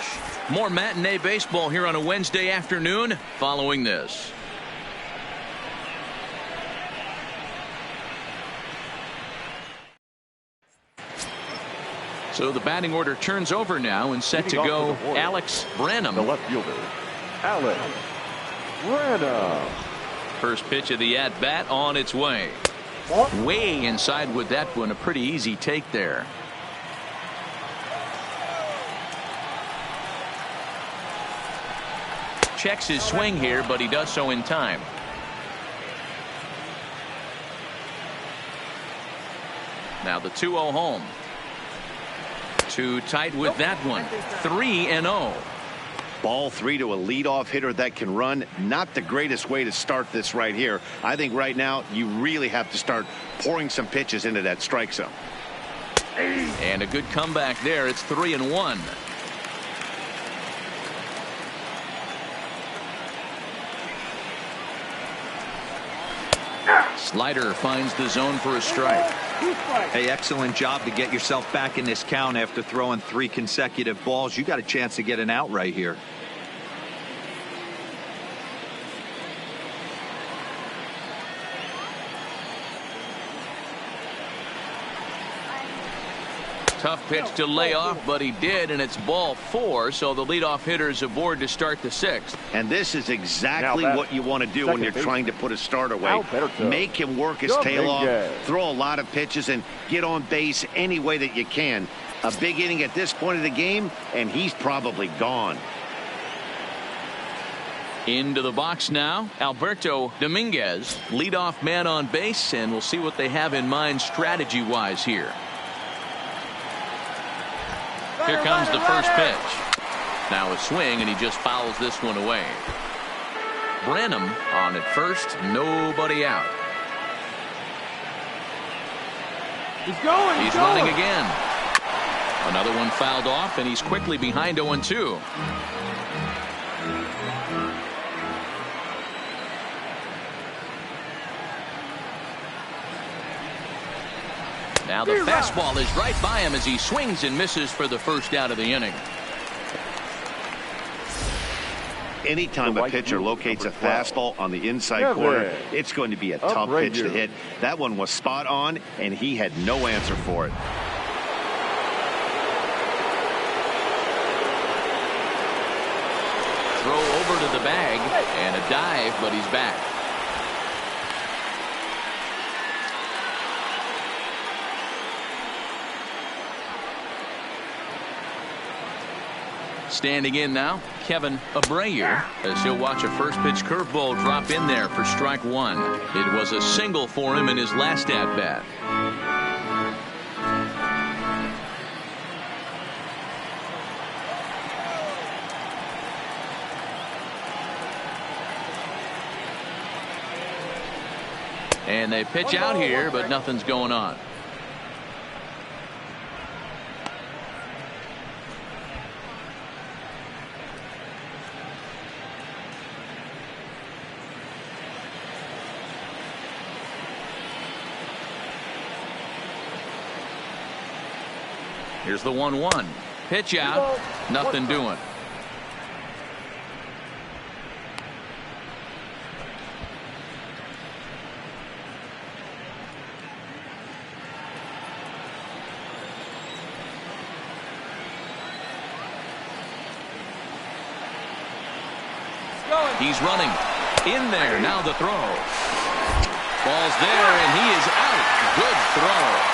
More matinee baseball here on a Wednesday afternoon following this. So the batting order turns over now, and set to go Alex Branham. The left fielder, Alex Branham. First pitch of the at-bat on its way. Way inside with that one. A pretty easy take there. Checks his swing here, but he does so in time. Now the 2-0 home. Too tight with that one. 3-0. Ball 3 to a leadoff hitter that can run. Not the greatest way to start this right here. I think right now you really have to start pouring some pitches into that strike zone. And a good comeback there. It's 3-1. Slider finds the zone for a strike. Hey, excellent job to get yourself back in this count after throwing 3 consecutive balls. You got a chance to get an out right here. Tough pitch to lay off, but he did, and it's ball 4, so the leadoff hitter's aboard to start the 6th. And this is exactly what you want to do when you're trying to put a start away. Make him work his tail off, throw a lot of pitches, and get on base any way that you can. A big inning at this point of the game, and he's probably gone. Into the box now, Alberto Dominguez, leadoff man on base, and we'll see what they have in mind strategy-wise here. Here comes the first pitch. Now a swing, and he just fouls this one away. Branham on at first, nobody out. He's running again. Another one fouled off, and he's quickly behind 0-2. Now the fastball is right by him as he swings and misses for the first out of the inning. Anytime a pitcher locates a fastball on the inside corner, it's going to be a tough pitch to hit. That one was spot on, and he had no answer for it. Throw over to the bag, and a dive, but he's back. Standing in now, Kevin Abreu, as he'll watch a first pitch curveball drop in there for strike 1. It was a single for him in his last at bat. And they pitch out here, but nothing's going on. Here's the 1-1. Pitch out. Nothing doing. He's running. In there. Now the throw. Ball's there, and he is out. Good throw.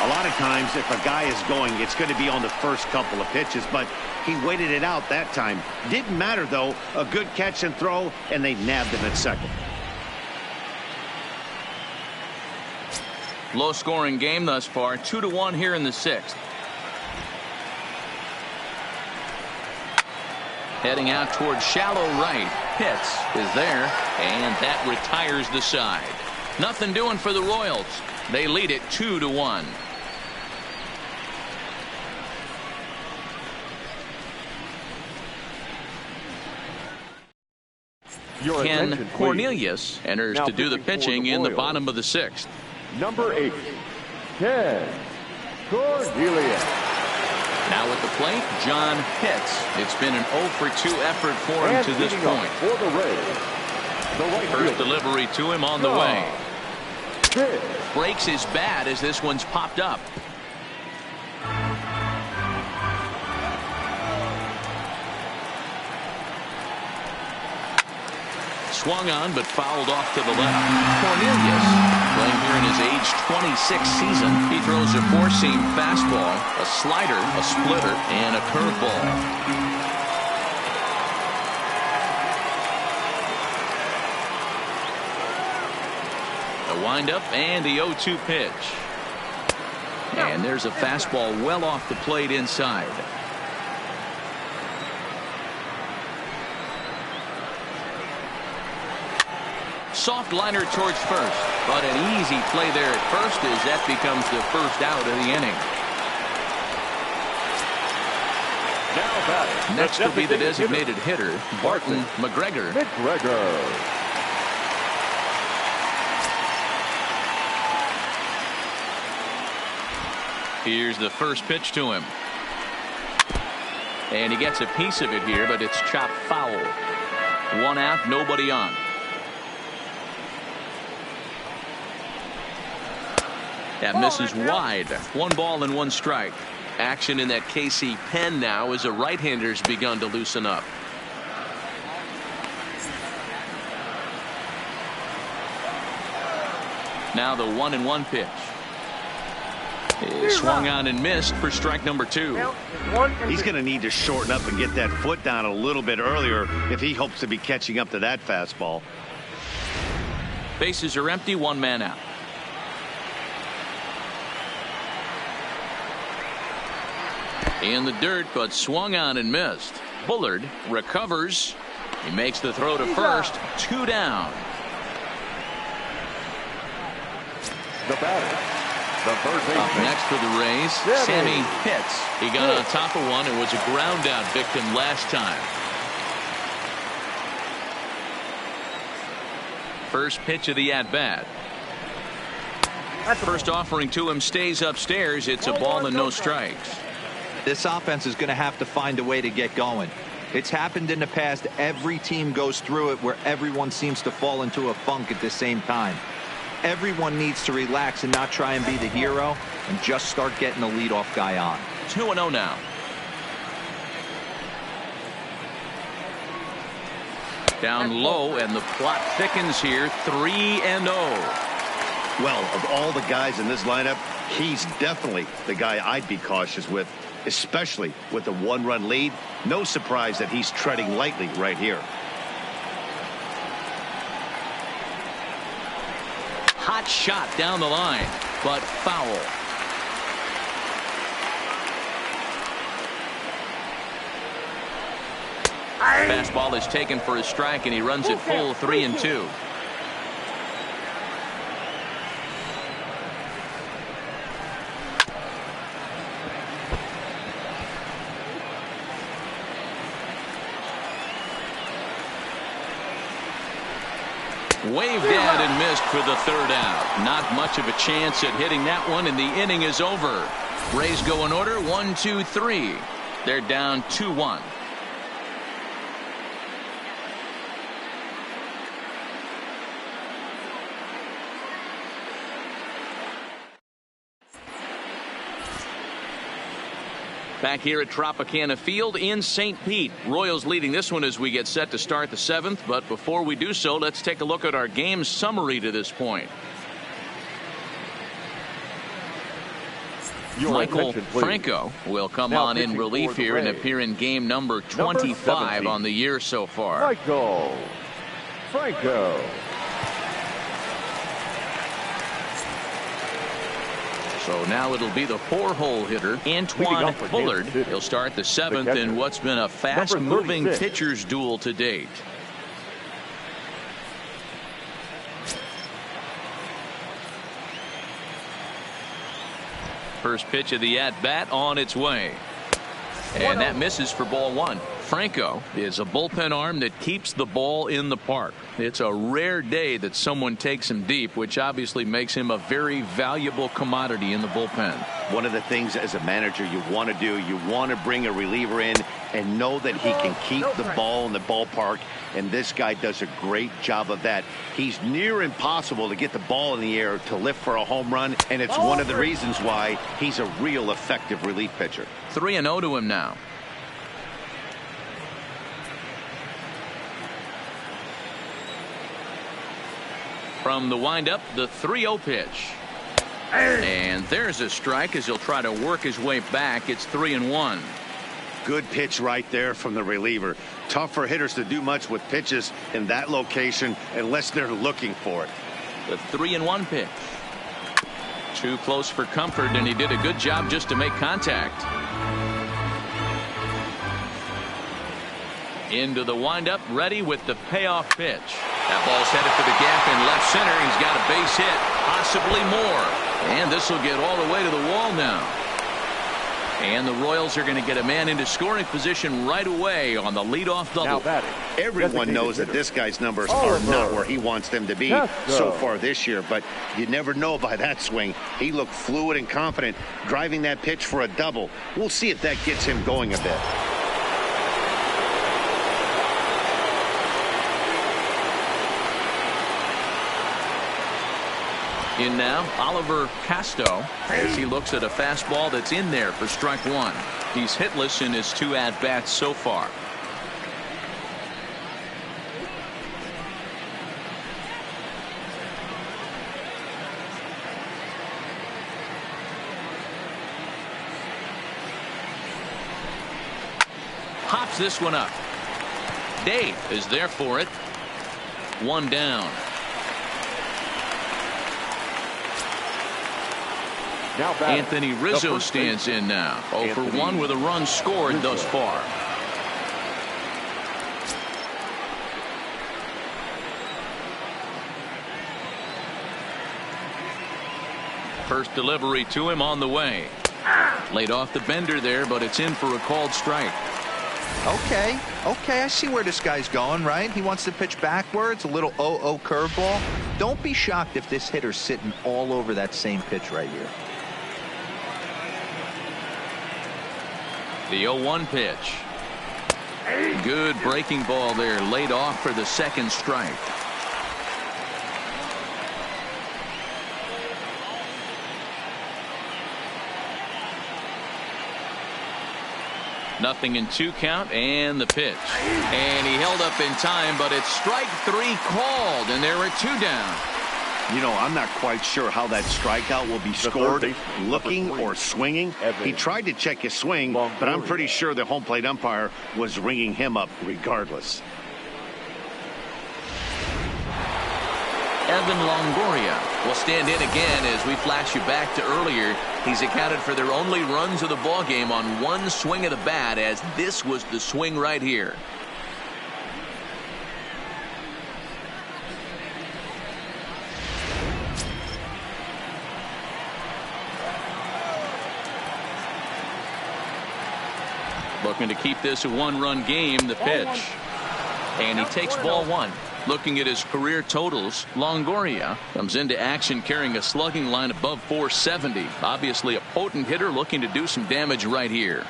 A lot of times, if a guy is going, it's going to be on the first couple of pitches, but he waited it out that time. Didn't matter, though. A good catch and throw, and they nabbed him at second. Low-scoring game thus far. 2-1 here in the 6th. Heading out towards shallow right. Pitts is there, and that retires the side. Nothing doing for the Royals. They lead it 2-1. Ken Cornelius enters to do the pitching in the bottom of the 6th. Number 8, Ken Cornelius. Now at the plate, John Pitts. It's been an 0-for-2 effort for him to this point. For the Rays, First delivery to him on the way. Pitts. Breaks his bat as this one's popped up. Swung on, but fouled off to the left. Cornelius, playing here in his age 26 season. He throws a four-seam fastball, a slider, a splitter, and a curveball. A windup and the 0-2 pitch. And there's a fastball well off the plate inside. Soft liner towards first, but an easy play there at first as that becomes the first out of the inning. Now batting, Next will be the designated hitter, Barton McGregor. Here's the first pitch to him. And he gets a piece of it here, but it's chopped foul. 1 out, nobody on. That misses wide. 1 ball and 1 strike. Action in that KC pen now as a right-hander's begun to loosen up. Now the 1-1 pitch. Swung on and missed for strike number 2. He's going to need to shorten up and get that foot down a little bit earlier if he hopes to be catching up to that fastball. Bases are empty, 1 man out. In the dirt, but swung on and missed. Bullard recovers. He makes the throw to first. 2 down. The batter. Up next for the Rays, Sammy Pitts. He got on top of one and was a ground out victim last time. First pitch of the at-bat. First offering to him stays upstairs. It's a ball and no strikes. This offense is going to have to find a way to get going. It's happened in the past. Every team goes through it where everyone seems to fall into a funk at the same time. Everyone needs to relax and not try and be the hero and just start getting the leadoff guy on. 2-0 now. Down low, and the plot thickens here. 3-0. Well, of all the guys in this lineup, he's definitely the guy I'd be cautious with, especially with a 1-run lead. No surprise that he's treading lightly right here. Hot shot down the line, but foul. Fastball is taken for a strike, and he runs it full. 3-2. Waved at and missed for the 3rd out. Not much of a chance at hitting that one, and the inning is over. Rays go in order. 1, 2, 3. They're down 2-1. Back here at Tropicana Field in St. Pete. Royals leading this one as we get set to start the 7th. But before we do so, let's take a look at our game summary to this point. Michael Franco will come on in relief here and appear in game number 25 on the year so far. Michael Franco. So now it'll be the 4-hole hitter, Antoine Bullard. He'll start the 7th in what's been a fast-moving pitcher's duel to date. First pitch of the at-bat on its way. And that misses for ball 1. Franco is a bullpen arm that keeps the ball in the park. It's a rare day that someone takes him deep, which obviously makes him a very valuable commodity in the bullpen. One of the things as a manager you want to do, you want to bring a reliever in and know that he can keep the ball in the ballpark, and this guy does a great job of that. He's near impossible to get the ball in the air to lift for a home run, and it's one of the reasons why he's a real effective relief pitcher. 3-0 to him now. From the windup, the 3-0 pitch. And there's a strike as he'll try to work his way back. It's 3-1. Good pitch right there from the reliever. Tough for hitters to do much with pitches in that location unless they're looking for it. The 3-1 pitch. Too close for comfort, and he did a good job just to make contact. Into the windup, ready with the payoff pitch. That ball's headed for the gap in left center. He's got a base hit, possibly more. And this will get all the way to the wall now. And the Royals are going to get a man into scoring position right away on the leadoff double. Now batting. Everyone knows that this guy's numbers are not where he wants them to be so far this year, but you never know by that swing. He looked fluid and confident driving that pitch for a double. We'll see if that gets him going a bit. In now, Oliver Casto, as he looks at a fastball that's in there for strike one. He's hitless in his 2 at-bats so far. Hops this one up. Dave is there for it. 1 down. Now batting. Anthony Rizzo stands in now. 0 for 1 with a run scored thus far. First delivery to him on the way. Laid off the bender there, but it's in for a called strike. Okay, I see where this guy's going, right? He wants to pitch backwards, a little 0-0 curveball. Don't be shocked if this hitter's sitting all over that same pitch right here. The 0-1 pitch. Good breaking ball there, laid off for the second strike. Nothing in 2 count, and the pitch. And he held up in time, but it's strike 3 called, and there are 2 down. You know, I'm not quite sure how that strikeout will be scored, looking or swinging. He tried to check his swing, but I'm pretty sure the home plate umpire was ringing him up regardless. Evan Longoria will stand in again as we flash you back to earlier. He's accounted for their only runs of the ball game on 1 swing of the bat, as this was the swing right here. Looking to keep this a 1-run game. The pitch. And he takes ball 1. Looking at his career totals, Longoria comes into action carrying a slugging line above 470. Obviously a potent hitter looking to do some damage right here.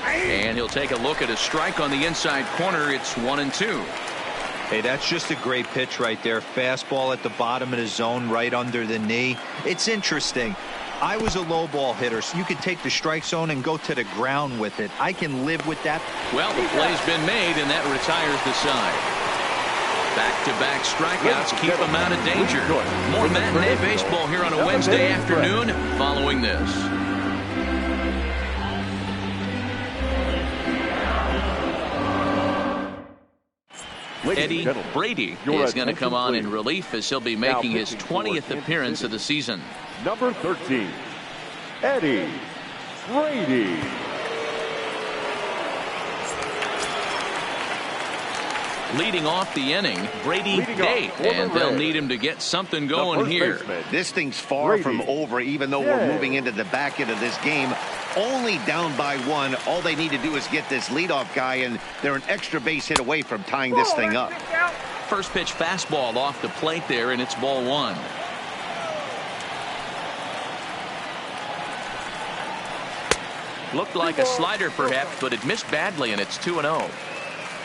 And he'll take a look at a strike on the inside corner. It's 1-2. Hey, that's just a great pitch right there. Fastball at the bottom of the zone, right under the knee. It's interesting. I was a low ball hitter, so you could take the strike zone and go to the ground with it. I can live with that. Well, the play's been made, and that retires the side. Back-to-back strikeouts keep them out of danger. More matinee baseball here on a Wednesday afternoon following this. Eddie Brady is going to come on in relief as he'll be making his 20th appearance of the season. Number 13, Eddie Brady. Leading off the inning, Brady Day, and they'll need him to get something going here. This thing's far from over, even though we're moving into the back end of this game. Only down by 1. All they need to do is get this leadoff guy, and they're an extra base hit away from tying this thing up. First pitch fastball off the plate there, and it's ball 1. Looked like a slider perhaps, but it missed badly, and it's 2-0.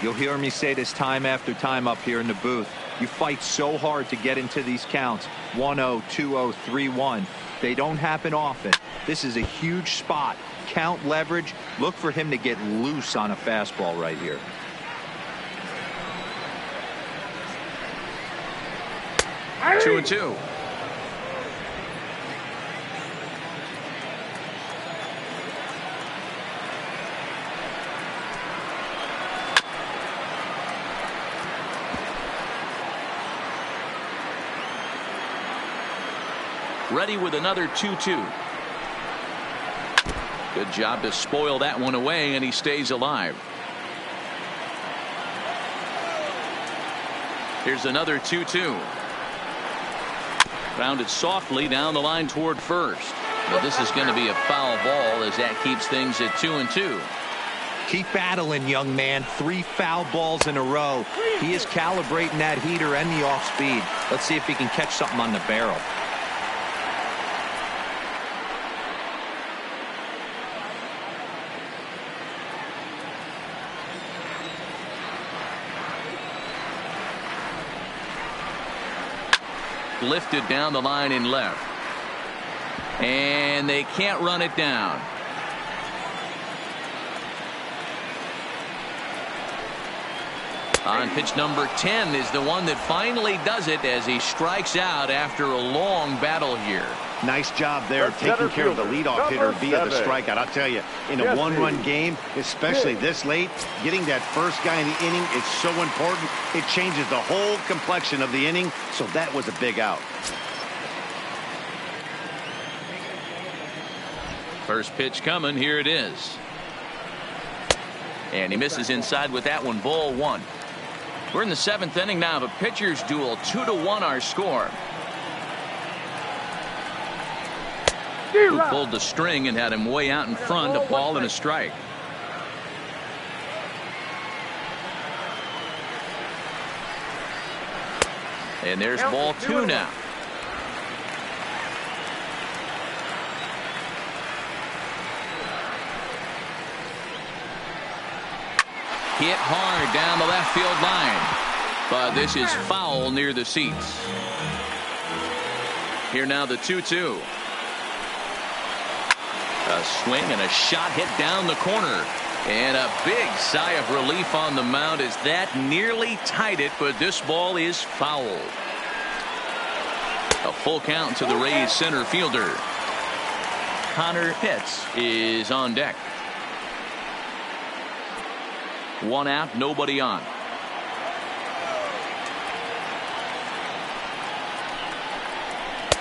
You'll hear me say this time after time up here in the booth. You fight so hard to get into these counts. 1-0, 2-0, 3-1. They don't happen often. This is a huge spot. Count leverage. Look for him to get loose on a fastball right here. Hey. 2-2. Ready with another 2-2. Good job to spoil that one away, and he stays alive. Here's another 2-2. Grounded softly down the line toward first. But this is going to be a foul ball as that keeps things at 2-2. Keep battling, young man. 3 foul balls in a row. He is calibrating that heater and the off speed. Let's see if he can catch something on the barrel. Lifted down the line in left. And they can't run it down. On pitch number 10 is the one that finally does it as he strikes out after a long battle here. Nice job there taking care of the leadoff hitter via the strikeout. I'll tell you, in a one-run game, especially this late, getting that first guy in the inning is so important. It changes the whole complexion of the inning, so that was a big out. First pitch coming. Here it is. And he misses inside with that one. Ball 1. We're in the 7th inning now of a pitcher's duel. 2-1 our score. Who pulled the string and had him way out in front. A ball and a strike. And there's ball 2 now. Hit hard down the left field line. But this is foul near the seats. Here now the 2-2. A swing and a shot hit down the corner. And a big sigh of relief on the mound as that nearly tied it, but this ball is fouled. A full count to the Rays center fielder. Connor Pitts is on deck. 1 out, nobody on.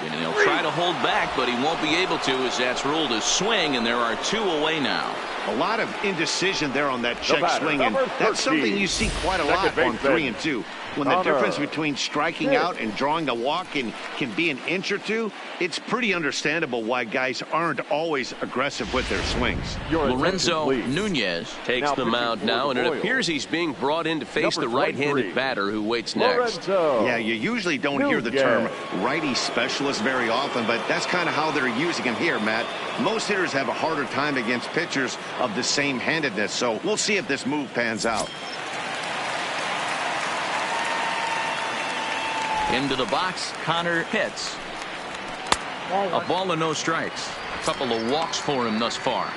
And he'll try to hold back, but he won't be able to as that's ruled a swing, and there are 2 away now. A lot of indecision there on that check swing, and that's something you see quite a lot on 3 and 2. When the difference between striking out and drawing a walk can be an inch or 2, it's pretty understandable why guys aren't always aggressive with their swings. Lorenzo Nunez takes the mound now, and it appears he's being brought in to face the right-handed batter who waits next. Yeah, you usually don't hear the term righty specialist very often, but that's kind of how they're using him here, Matt. Most hitters have a harder time against pitchers of the same handedness, so we'll see if this move pans out. Into the box, Connor Pitts. A ball and no strikes. A couple of walks for him thus far.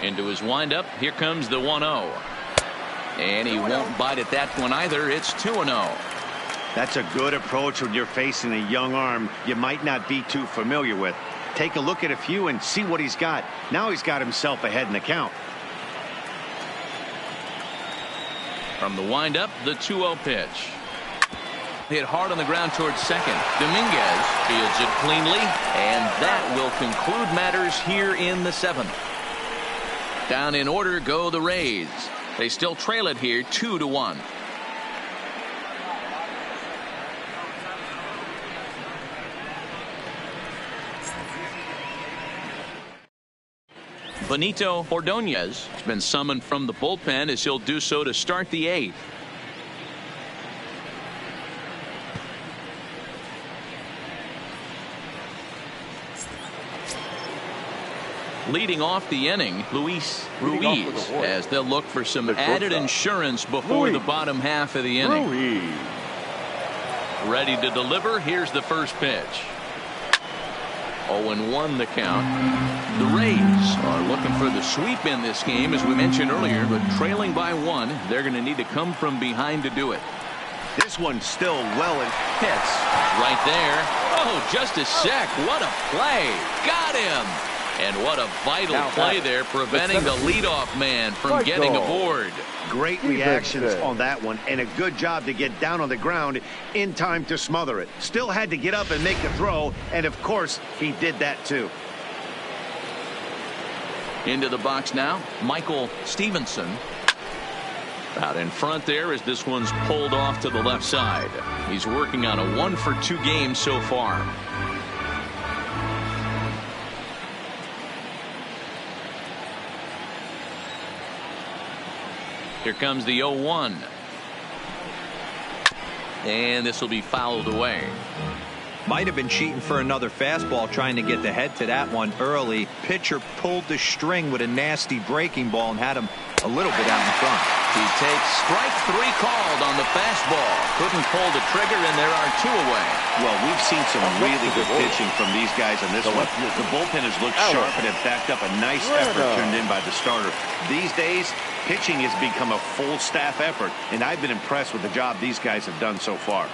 Into his windup. Here comes the 1-0. And he won't bite at that one either. It's 2-0. That's a good approach when you're facing a young arm you might not be too familiar with. Take a look at a few and see what he's got. Now he's got himself ahead in the count. From the windup, the 2-0 pitch. Hit hard on the ground towards second. Dominguez fields it cleanly, and that will conclude matters here in the 7th. Down in order go the Rays. They still trail it here 2-1. Benito Ordonez has been summoned from the bullpen as he'll do so to start the 8th. Leading off the inning, Luis Ruiz, as they'll look for some added insurance before the bottom half of the inning. Ready to deliver. Here's the first pitch. 0-1 the count. The Rays are looking for the sweep in this game, as we mentioned earlier, but trailing by 1. They're going to need to come from behind to do it. This one's still well in. Hits right there. Oh, just a sec. What a play. Got him. And what a vital play there, preventing the leadoff man from getting aboard. Great reactions on that one, and a good job to get down on the ground in time to smother it. Still had to get up and make a throw, and of course, he did that too. Into the box now, Michael Stevenson. Out in front there as this one's pulled off to the left side. He's working on a 1-for-2 game so far. Here comes the 0-1. And this will be fouled away. Might have been cheating for another fastball, trying to get the head to that one early. Pitcher pulled the string with a nasty breaking ball and had him a little bit out in front. He takes strike 3 called on the fastball. Couldn't pull the trigger, and there are 2 away. Well, we've seen some really good pitching from these guys on this one. The bullpen has looked sharp and have backed up a nice effort turned in by the starter. These days, pitching has become a full staff effort, and I've been impressed with the job these guys have done so far.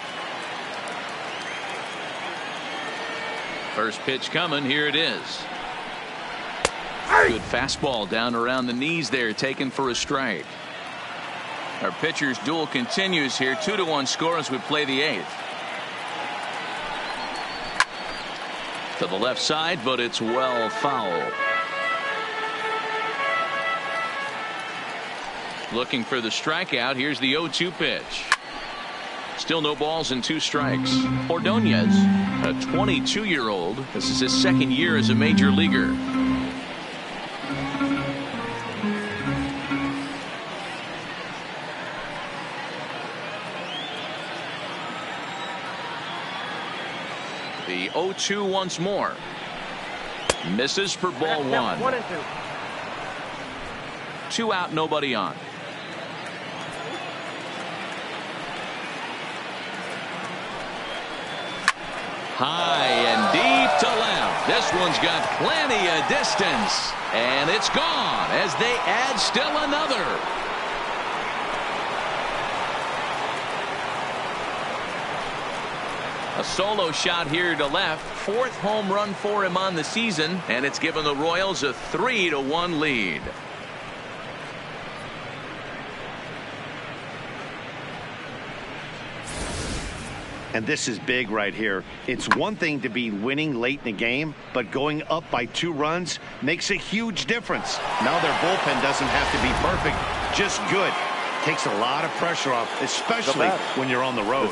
First pitch coming. Here it is. Good fastball down around the knees there, taken for a strike. Our pitcher's duel continues here. 2-1 score as we play the 8th. To the left side, but it's well foul. Looking for the strikeout. Here's the 0-2 pitch. Still no balls and 2 strikes. Ordonez, a 22-year-old. This is his 2nd year as a major leaguer. The 0-2 once more. Misses for ball 1. 1 and 2. 2 out, nobody on. High and deep to left. This one's got plenty of distance. And it's gone as they add still another. A solo shot here to left. 4th home run for him on the season. And it's given the Royals a 3-1 lead. And this is big right here. It's one thing to be winning late in the game, but going up by 2 runs makes a huge difference. Now their bullpen doesn't have to be perfect, just good. Takes a lot of pressure off, especially when you're on the road.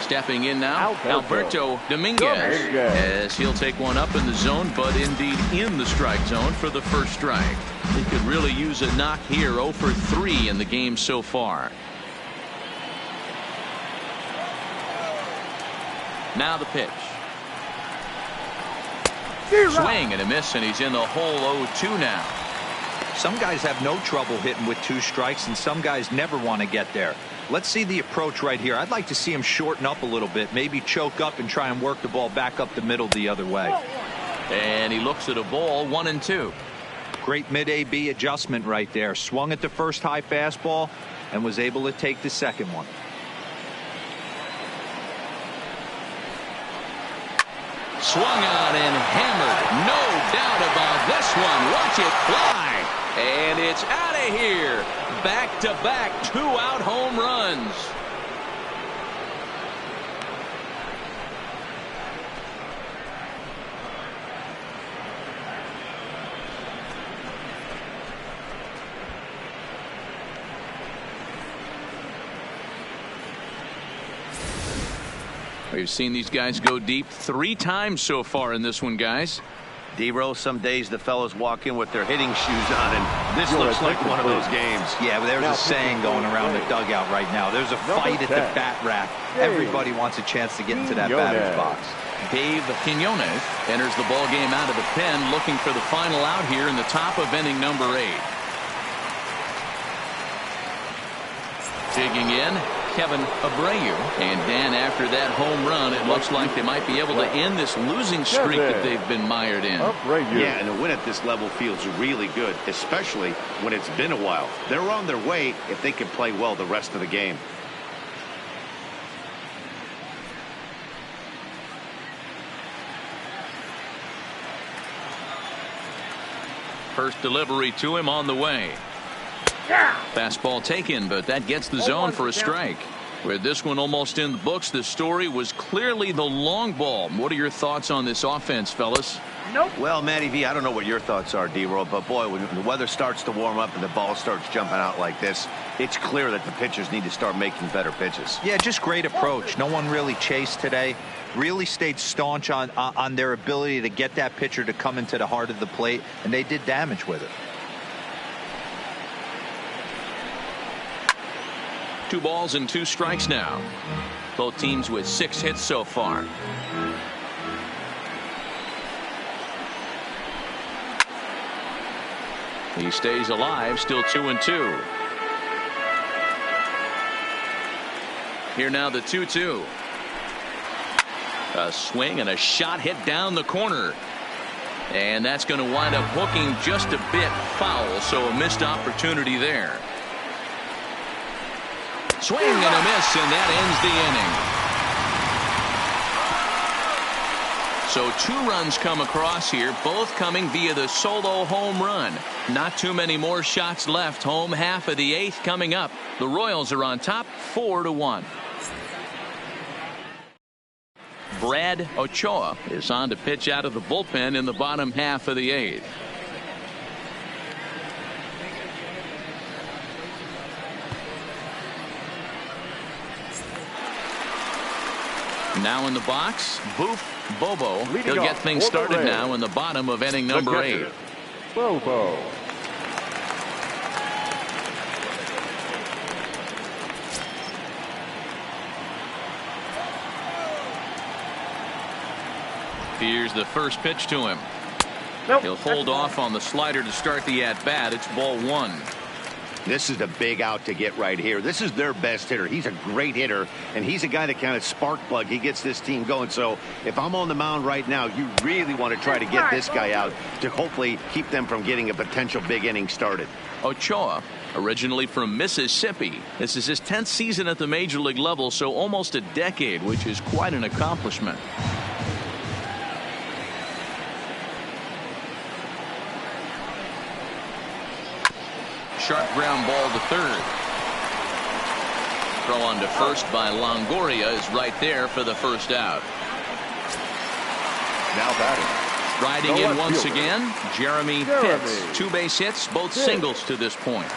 Stepping in now, Alberto Dominguez, as he'll take one up in the zone, but indeed in the strike zone for the first strike. He could really use a knock here. 0 for 3 in the game so far. Now the pitch. Swing and a miss, and he's in the hole. 0-2 now. Some guys have no trouble hitting with 2 strikes, and some guys never want to get there. Let's see the approach right here. I'd like to see him shorten up a little bit, maybe choke up and try and work the ball back up the middle the other way. And he looks at a ball. 1 and 2. Great mid-AB adjustment right there. Swung at the first high fastball and was able to take the second one. Swung on and hammered. No doubt about this one. Watch it fly. And it's out of here. Back-to-back 2-out home runs. We've seen these guys go deep 3 times so far in this one, guys. D-Rose, some days the fellas walk in with their hitting shoes on, and this looks like one of those games. Yeah, but there's a saying going around the dugout right now. There's a fight at the bat rack. Everybody wants a chance to get into that batter's box. Dave Quinones enters the ball game out of the pen, looking for the final out here in the top of inning number 8. Digging in, Kevin Abreu. And Dan, after that home run, it looks like they might be able to end this losing streak that they've been mired in. Yeah, and a win at this level feels really good, especially when it's been a while. They're on their way if they can play well the rest of the game. First delivery to him on the way. Fastball taken, but that gets the zone for a strike. With this one almost in the books, the story was clearly the long ball. What are your thoughts on this offense, fellas? Nope. Well, Matty V, I don't know what your thoughts are, D-Roll, but boy, when the weather starts to warm up and the ball starts jumping out like this, it's clear that the pitchers need to start making better pitches. Yeah, just great approach. No one really chased today. Really stayed staunch on their ability to get that pitcher to come into the heart of the plate, and they did damage with it. 2 balls and 2 strikes now. Both teams with 6 hits so far. He stays alive, still 2-2. Here now the 2-2. A swing and a shot hit down the corner. And that's going to wind up hooking just a bit foul, so a missed opportunity there. Swing and a miss, and that ends the inning. So 2 runs come across here, both coming via the solo home run. Not too many more shots left. Home half of the 8th coming up. The Royals are on top 4-1. Brad Ochoa is on to pitch out of the bullpen in the bottom half of the 8th. Now in the box, Boof Bobo. He'll get things started now in the bottom of inning number 8. Bobo. Here's the first pitch to him. Nope. He'll hold off on the slider to start the at-bat. It's ball 1. This is a big out to get right here. This is their best hitter. He's a great hitter, and he's a guy that kind of spark plug. He gets this team going. So if I'm on the mound right now, you really want to try to get this guy out to hopefully keep them from getting a potential big inning started. Ochoa, originally from Mississippi. This is his 10th season at the major league level, so almost a decade, which is quite an accomplishment. Sharp ground ball to third. Throw on to first by Longoria is right there for the first out. Now batting. Riding The in left once fielder, again, Jeremy Pitts. 2 base hits, both singles to this point.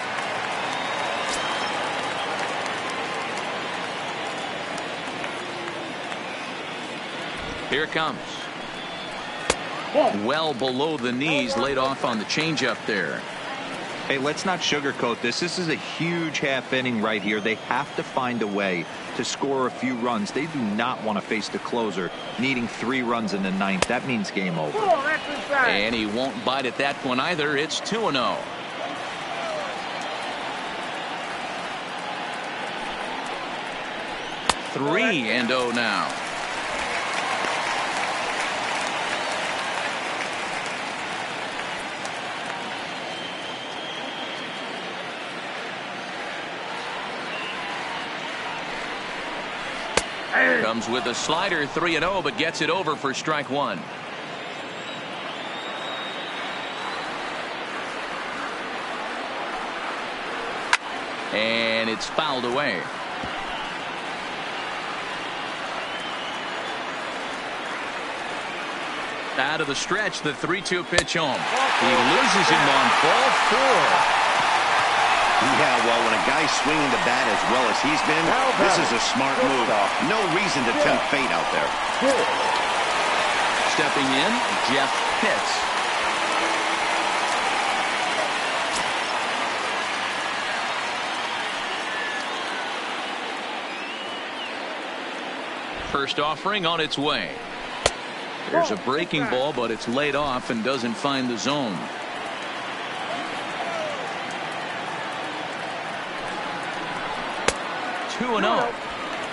Here it comes. Well below the knees, laid off on the changeup there. Hey, let's not sugarcoat this. This is a huge half inning right here. They have to find a way to score a few runs. They do not want to face the closer needing 3 runs in the 9th. That means game over. And he won't bite at that one either. It's 2-0. Three and 0 now. Comes with a slider, 3-0, but gets it over for strike 1. And it's fouled away. Out of the stretch, the 3-2 pitch home. He loses him on ball 4. Yeah, well, when a guy's swinging the bat as well as he's been, this is a smart move. No reason to tempt fate out there. Stepping in, Jeff Pitts. First offering on its way. There's a breaking ball, but it's laid off and doesn't find the zone.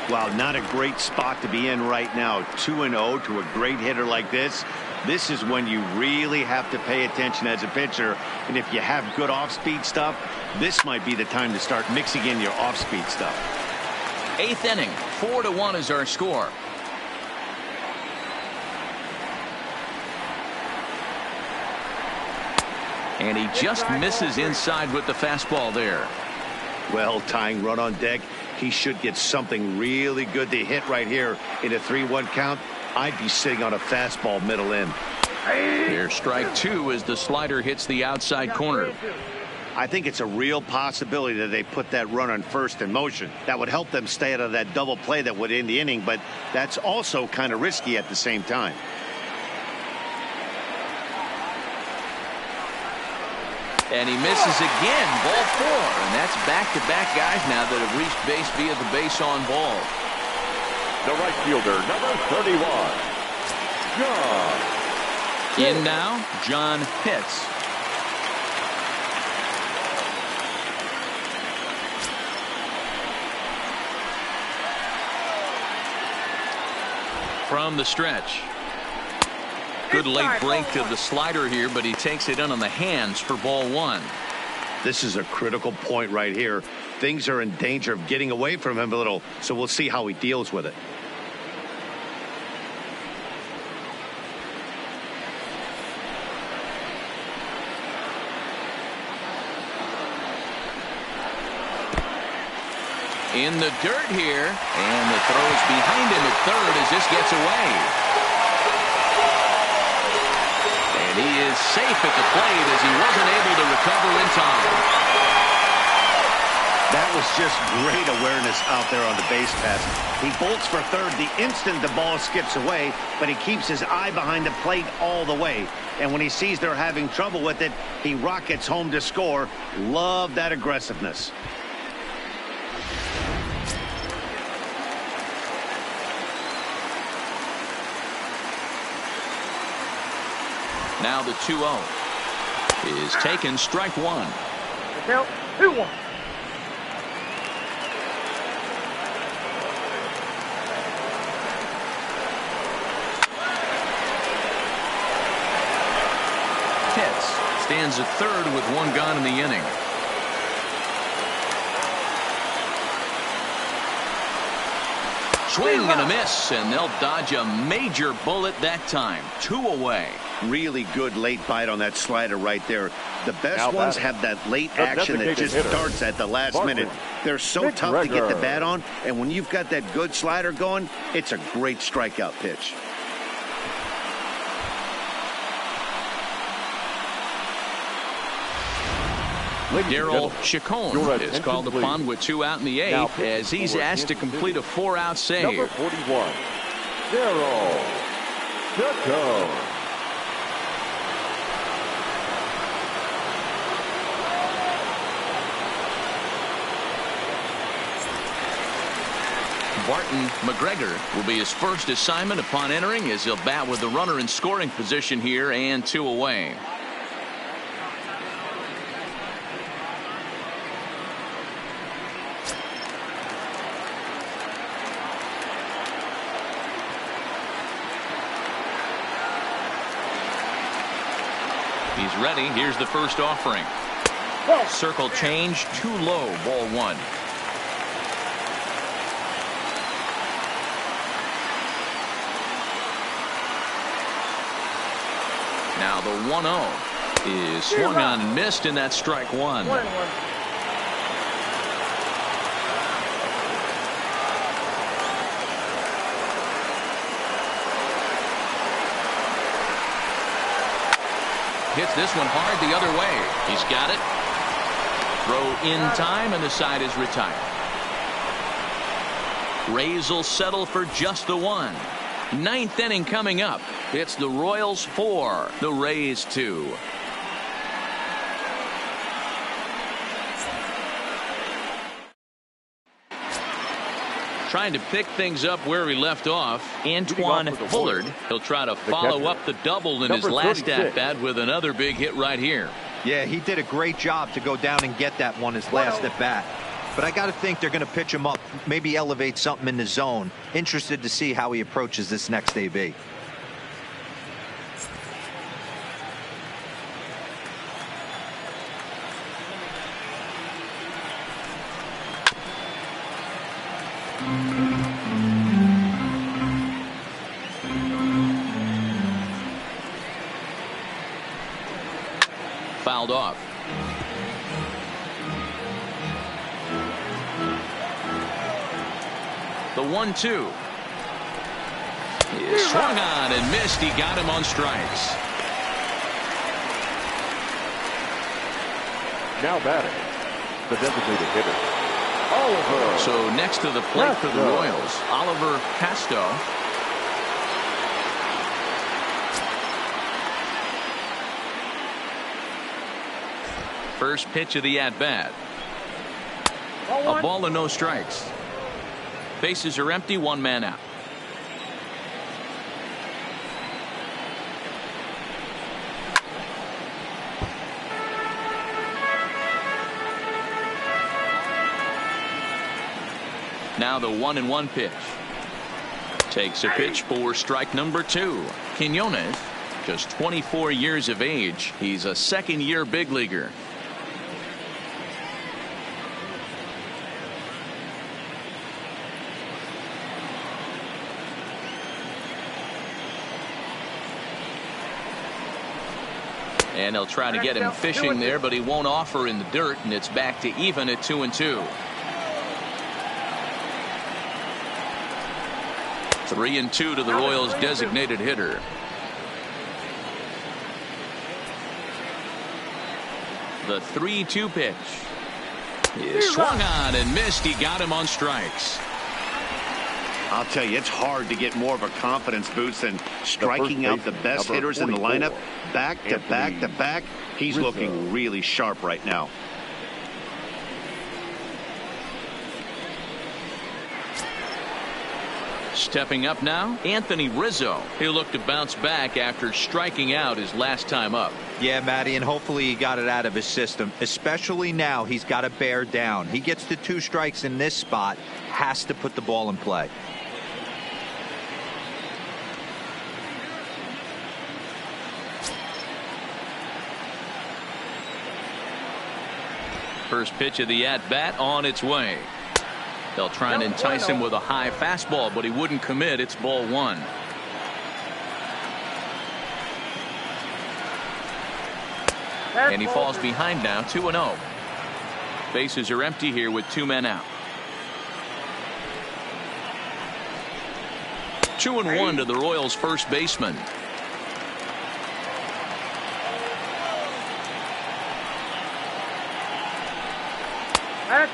Wow, not a great spot to be in right now. 2-0 to a great hitter like this. This is when you really have to pay attention as a pitcher. And if you have good off-speed stuff, this might be the time to start mixing in your off-speed stuff. 8th inning, 4-1 is our score. And he just misses inside with the fastball there. Well, tying run on deck. He should get something really good to hit right here in a 3-1 count. I'd be sitting on a fastball middle in. There's strike 2 as the slider hits the outside corner. I think it's a real possibility that they put that run on first in motion. That would help them stay out of that double play that would end the inning, but that's also kind of risky at the same time. And he misses again, ball 4. And that's back-to-back guys now that have reached base via the base on ball. The right fielder, number 31, John. In now, John Pitts. From the stretch. Good late break to the slider here, but he takes it in on the hands for ball 1. This is a critical point right here. Things are in danger of getting away from him a little, so we'll see how he deals with it. In the dirt here, and the throw is behind him at third as this gets away. And he is safe at the plate as he wasn't able to recover in time. That was just great awareness out there on the base pass. He bolts for third the instant the ball skips away, but he keeps his eye behind the plate all the way. And when he sees they're having trouble with it, he rockets home to score. Love that aggressiveness. Now the 2-0 is taken, strike 1. Count 2-1. Pitts stands at third with 1 gone in the inning. Swing and a miss, and they'll dodge a major bullet that time. 2 away. Really good late bite on that slider right there. The best ones have that late action that just starts at the last minute. They're so tough to get the bat on, and when you've got that good slider going, it's a great strikeout pitch. Daryl Chacon is called upon with 2 out in the 8th as he's asked to complete a 4-out save. Number 41, Daryl Chacon. Barton McGregor will be his first assignment upon entering as he'll bat with the runner in scoring position here and 2 away. He's ready. Here's the first offering. Circle change, too low, ball 1. Now the 1-0 is swung on and missed, and that's strike 1. Hits this one hard the other way. He's got it. Throw in time, and the side is retired. Rays will settle for just the 1. 9th inning coming up. It's the Royals 4, the Rays 2. Trying to pick things up where he left off, Antoine Bullard. He'll try to follow up the double in his last at-bat with another big hit right here. Yeah, he did a great job to go down and get that one his last at-bat. But I got to think they're going to pitch him up, maybe elevate something in the zone. Interested to see how he approaches this next AB. fouled off. The 1-2. He swung on and missed. He got him on strikes. Now batting, the designated hitter, Oliver. So next to the plate for the Royals, Oliver Casto. First pitch of the at-bat. A ball and no strikes. Bases are empty, one man out. Now the 1-1 pitch. Takes a pitch for strike number 2. Quinones, just 24 years of age. He's a second-year big leaguer. And they'll try to get him fishing there, but he won't offer in the dirt, and it's back to even at 2-2. 3-2 to the Royals' designated hitter. The 3-2 pitch. He swung on and missed. He got him on strikes. I'll tell you, it's hard to get more of a confidence boost than striking out the best hitters in the lineup back to back to back. He's looking really sharp right now. Stepping up now, Anthony Rizzo. He'll look to bounce back after striking out his last time up. Yeah, Matty, and hopefully he got it out of his system. Especially now, he's got to bear down. He gets the 2 strikes in this spot, has to put the ball in play. First pitch of the at-bat on its way. They'll try and entice him with a high fastball, but he wouldn't commit. It's ball 1. And he falls behind now, 2-0. Bases are empty here with 2 men out. 2-1 to the Royals' first baseman.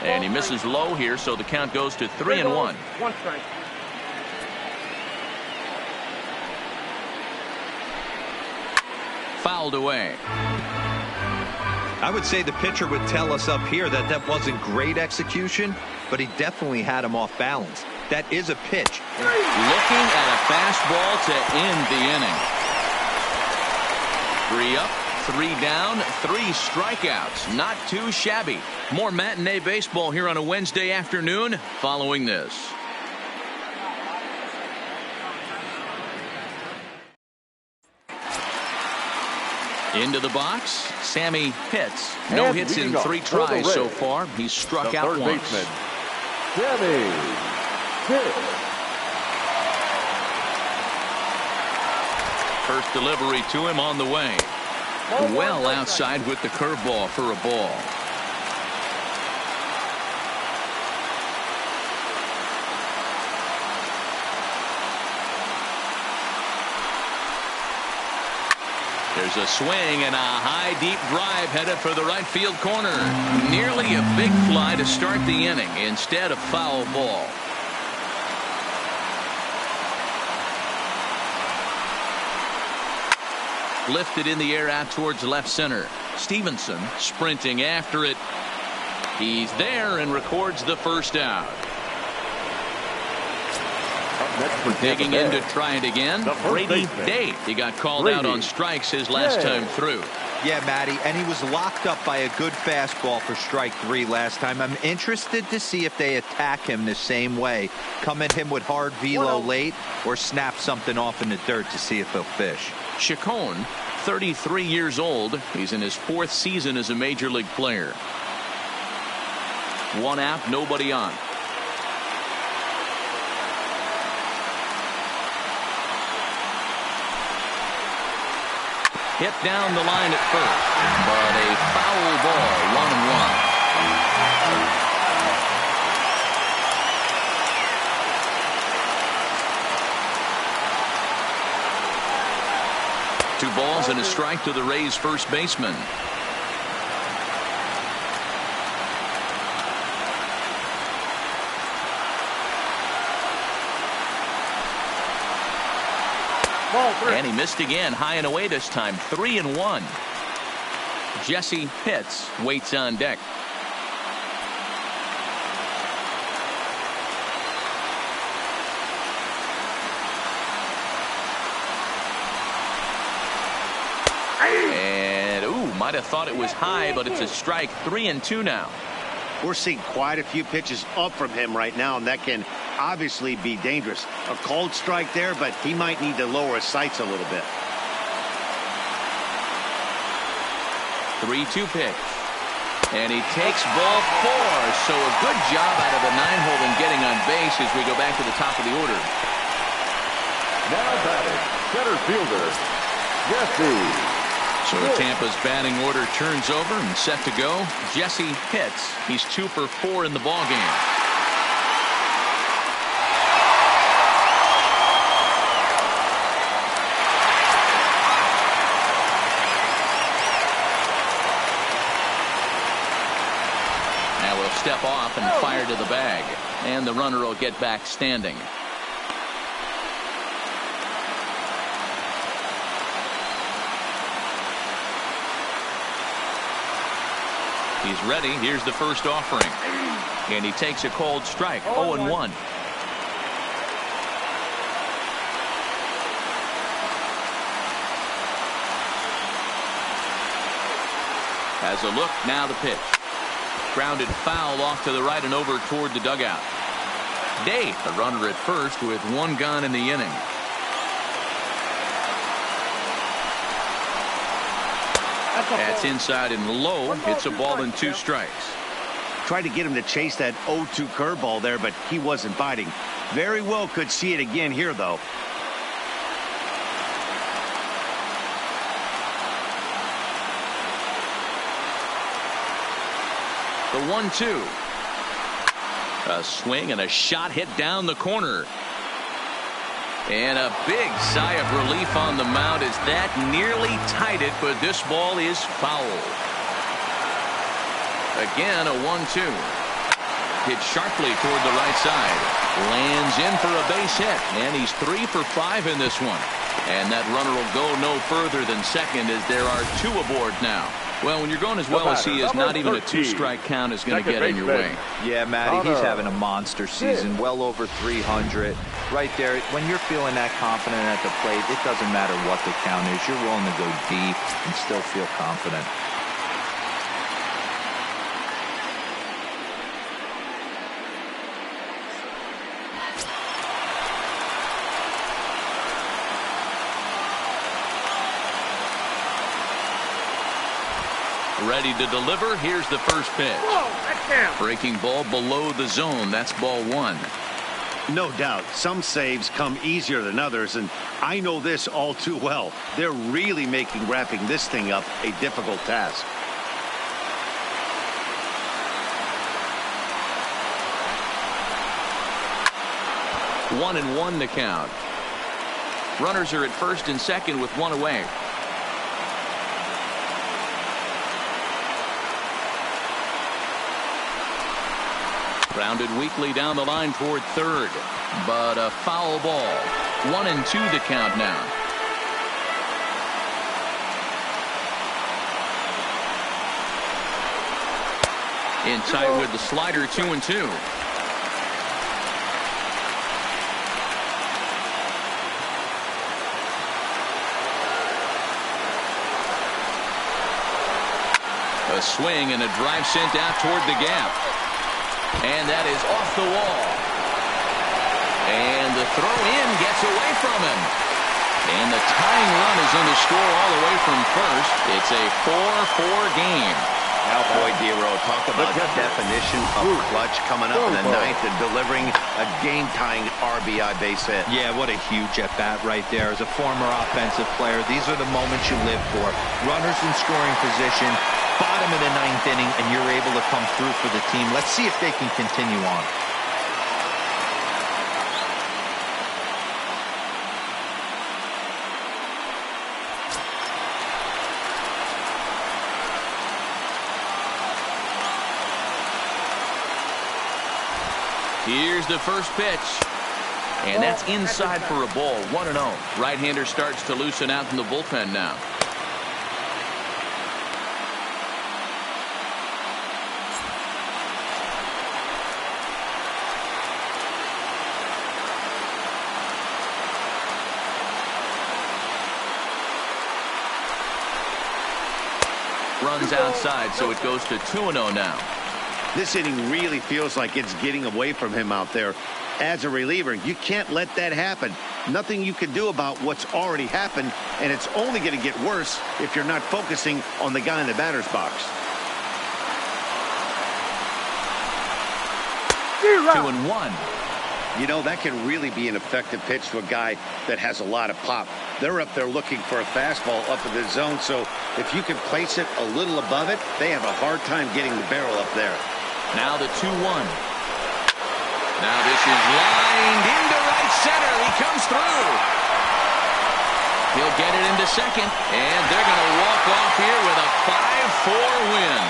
And he misses low here, so the count goes to 3-1. 1 strike. Fouled away. I would say the pitcher would tell us up here that that wasn't great execution, but he definitely had him off balance. That is a pitch. Looking at a fastball to end the inning. 3 up, 3 down, 3 strikeouts. Not too shabby. More matinee baseball here on a Wednesday afternoon following this. Into the box, Sammy Pitts. No hits in 3 tries so far. He's struck out once. Sammy Pitts. First delivery to him on the way. Well outside with the curveball for a ball. There's a swing and a high deep drive headed for the right field corner. Nearly a big fly to start the inning instead of foul ball. Lifted in the air out towards left center. Stevenson sprinting after it. He's there and records the first out. Digging in to try it again. Brady Day. He got called out on strikes his last time through. Yeah, Matty, and he was locked up by a good fastball for strike 3 last time. I'm interested to see if they attack him the same way. Come at him with hard velo late or snap something off in the dirt to see if he'll fish. Chacon, 33 years old. He's in his 4th season as a major league player. 1 out, nobody on. hit down the line at first, but a foul ball, 1-1. Two balls and a strike to the Rays first baseman. And he missed again, high and away this time, 3-1. Jesse Pitts waits on deck. And might have thought it was high, but it's a strike. 3-2 now. We're seeing quite a few pitches up from him right now, and that can obviously be dangerous. A cold strike there, but he might need to lower his sights a little bit. 3-2 pitch. And he takes ball 4. So a good job out of the 9-hole in getting on base as we go back to the top of the order. Now batting, center fielder, Jesse. So Tampa's batting order turns over and set to go. Jesse Pitts. He's 2 for 4 in the ballgame. Now we'll step off and fire to the bag. And the runner will get back standing. He's ready. Here's the first offering. And he takes a cold strike. 0-1. Has a look. Now the pitch. Grounded foul off to the right and over toward the dugout. Day, the runner at first with 1 gone in the inning. That's inside and low. It's a ball and 2 strikes. Tried to get him to chase that 0-2 curveball there, but he wasn't biting. Very well could see it again here, though. The 1-2. A swing and a shot hit down the corner. And a big sigh of relief on the mound as that nearly tied it, but this ball is foul. Again, a 1-2. Hit sharply toward the right side. Lands in for a base hit, and he's 3 for 5 in this one. And that runner will go no further than second as there are 2 aboard now. Well, when you're going as well as he is, not even a 2-strike count is going to get in your way. Yeah, Matty, he's having a monster season, well over 300. Right there, when you're feeling that confident at the plate, it doesn't matter what the count is. You're willing to go deep and still feel confident. Ready to deliver. Here's the first pitch. Breaking ball below the zone. That's ball 1. No doubt. Some saves come easier than others, and I know this all too well. They're really making wrapping this thing up a difficult task. One and 1 to count. Runners are at first and second with 1 away. Grounded weakly down the line toward third, but a foul ball. 1 and 2 to count now. In tight with the slider. 2 and 2. A swing and a drive sent out toward the gap. And that is off the wall. And the throw in gets away from him. And the tying run is in the score all the way from first. It's a 4-4 game. Now, boy, Dero, talk about the definition of clutch coming up in the ninth and delivering a game-tying RBI base hit. Yeah, what a huge at-bat right there. As a former offensive player, these are the moments you live for. Runners in scoring position, bottom of the ninth inning, and you're able to come through for the team. Let's see if they can continue on. Here's the first pitch. And that's inside for a ball. 1-0. Right-hander starts to loosen out from the bullpen now. Runs outside, so it goes to 2-0 now. This inning really feels like it's getting away from him out there. As a reliever, you can't let that happen. Nothing you can do about what's already happened, and it's only going to get worse if you're not focusing on the guy in the batter's box. 2-1. You know, that can really be an effective pitch to a guy that has a lot of pop. They're up there looking for a fastball up in the zone, so if you can place it a little above it, they have a hard time getting the barrel up there. Now the 2-1. Now this is lined into right center. He comes through. He'll get it into second, and they're going to walk off here with a 5-4 win.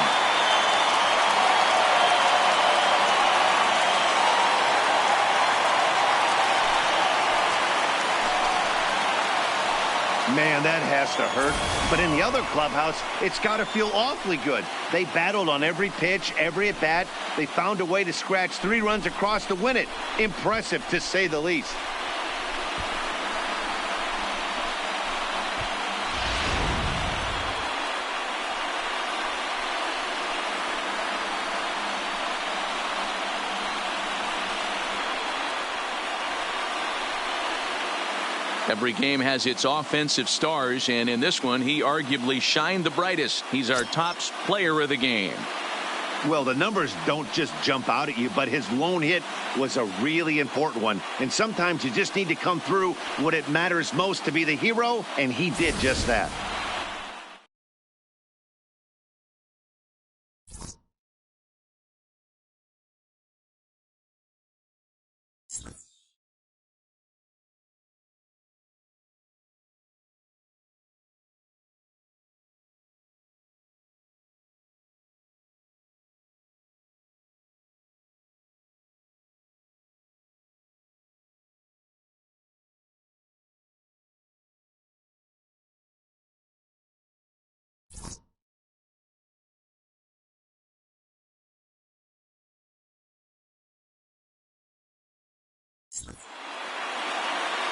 Man, that has to hurt. But in the other clubhouse, it's got to feel awfully good. They battled on every pitch, every at-bat. They found a way to scratch 3 runs across to win it. Impressive, to say the least. Every game has its offensive stars, and in this one, he arguably shined the brightest. He's our top player of the game. Well, the numbers don't just jump out at you, but his lone hit was a really important one. And sometimes you just need to come through when it matters most to be the hero, and he did just that.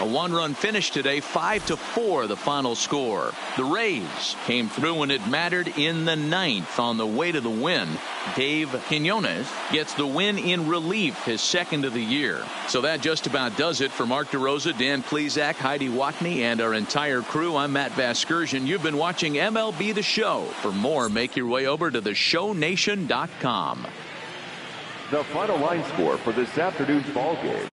A one-run finish today, 5-4 the final score. The Rays came through when it mattered in the ninth on the way to the win. Dave Quinones gets the win in relief, his second of the year. So that just about does it for Mark DeRosa, Dan Plesac, Heidi Watney, and our entire crew. I'm Matt Vasgersian. You've been watching MLB The Show. For more, make your way over to theshownation.com. The final line score for this afternoon's ball game.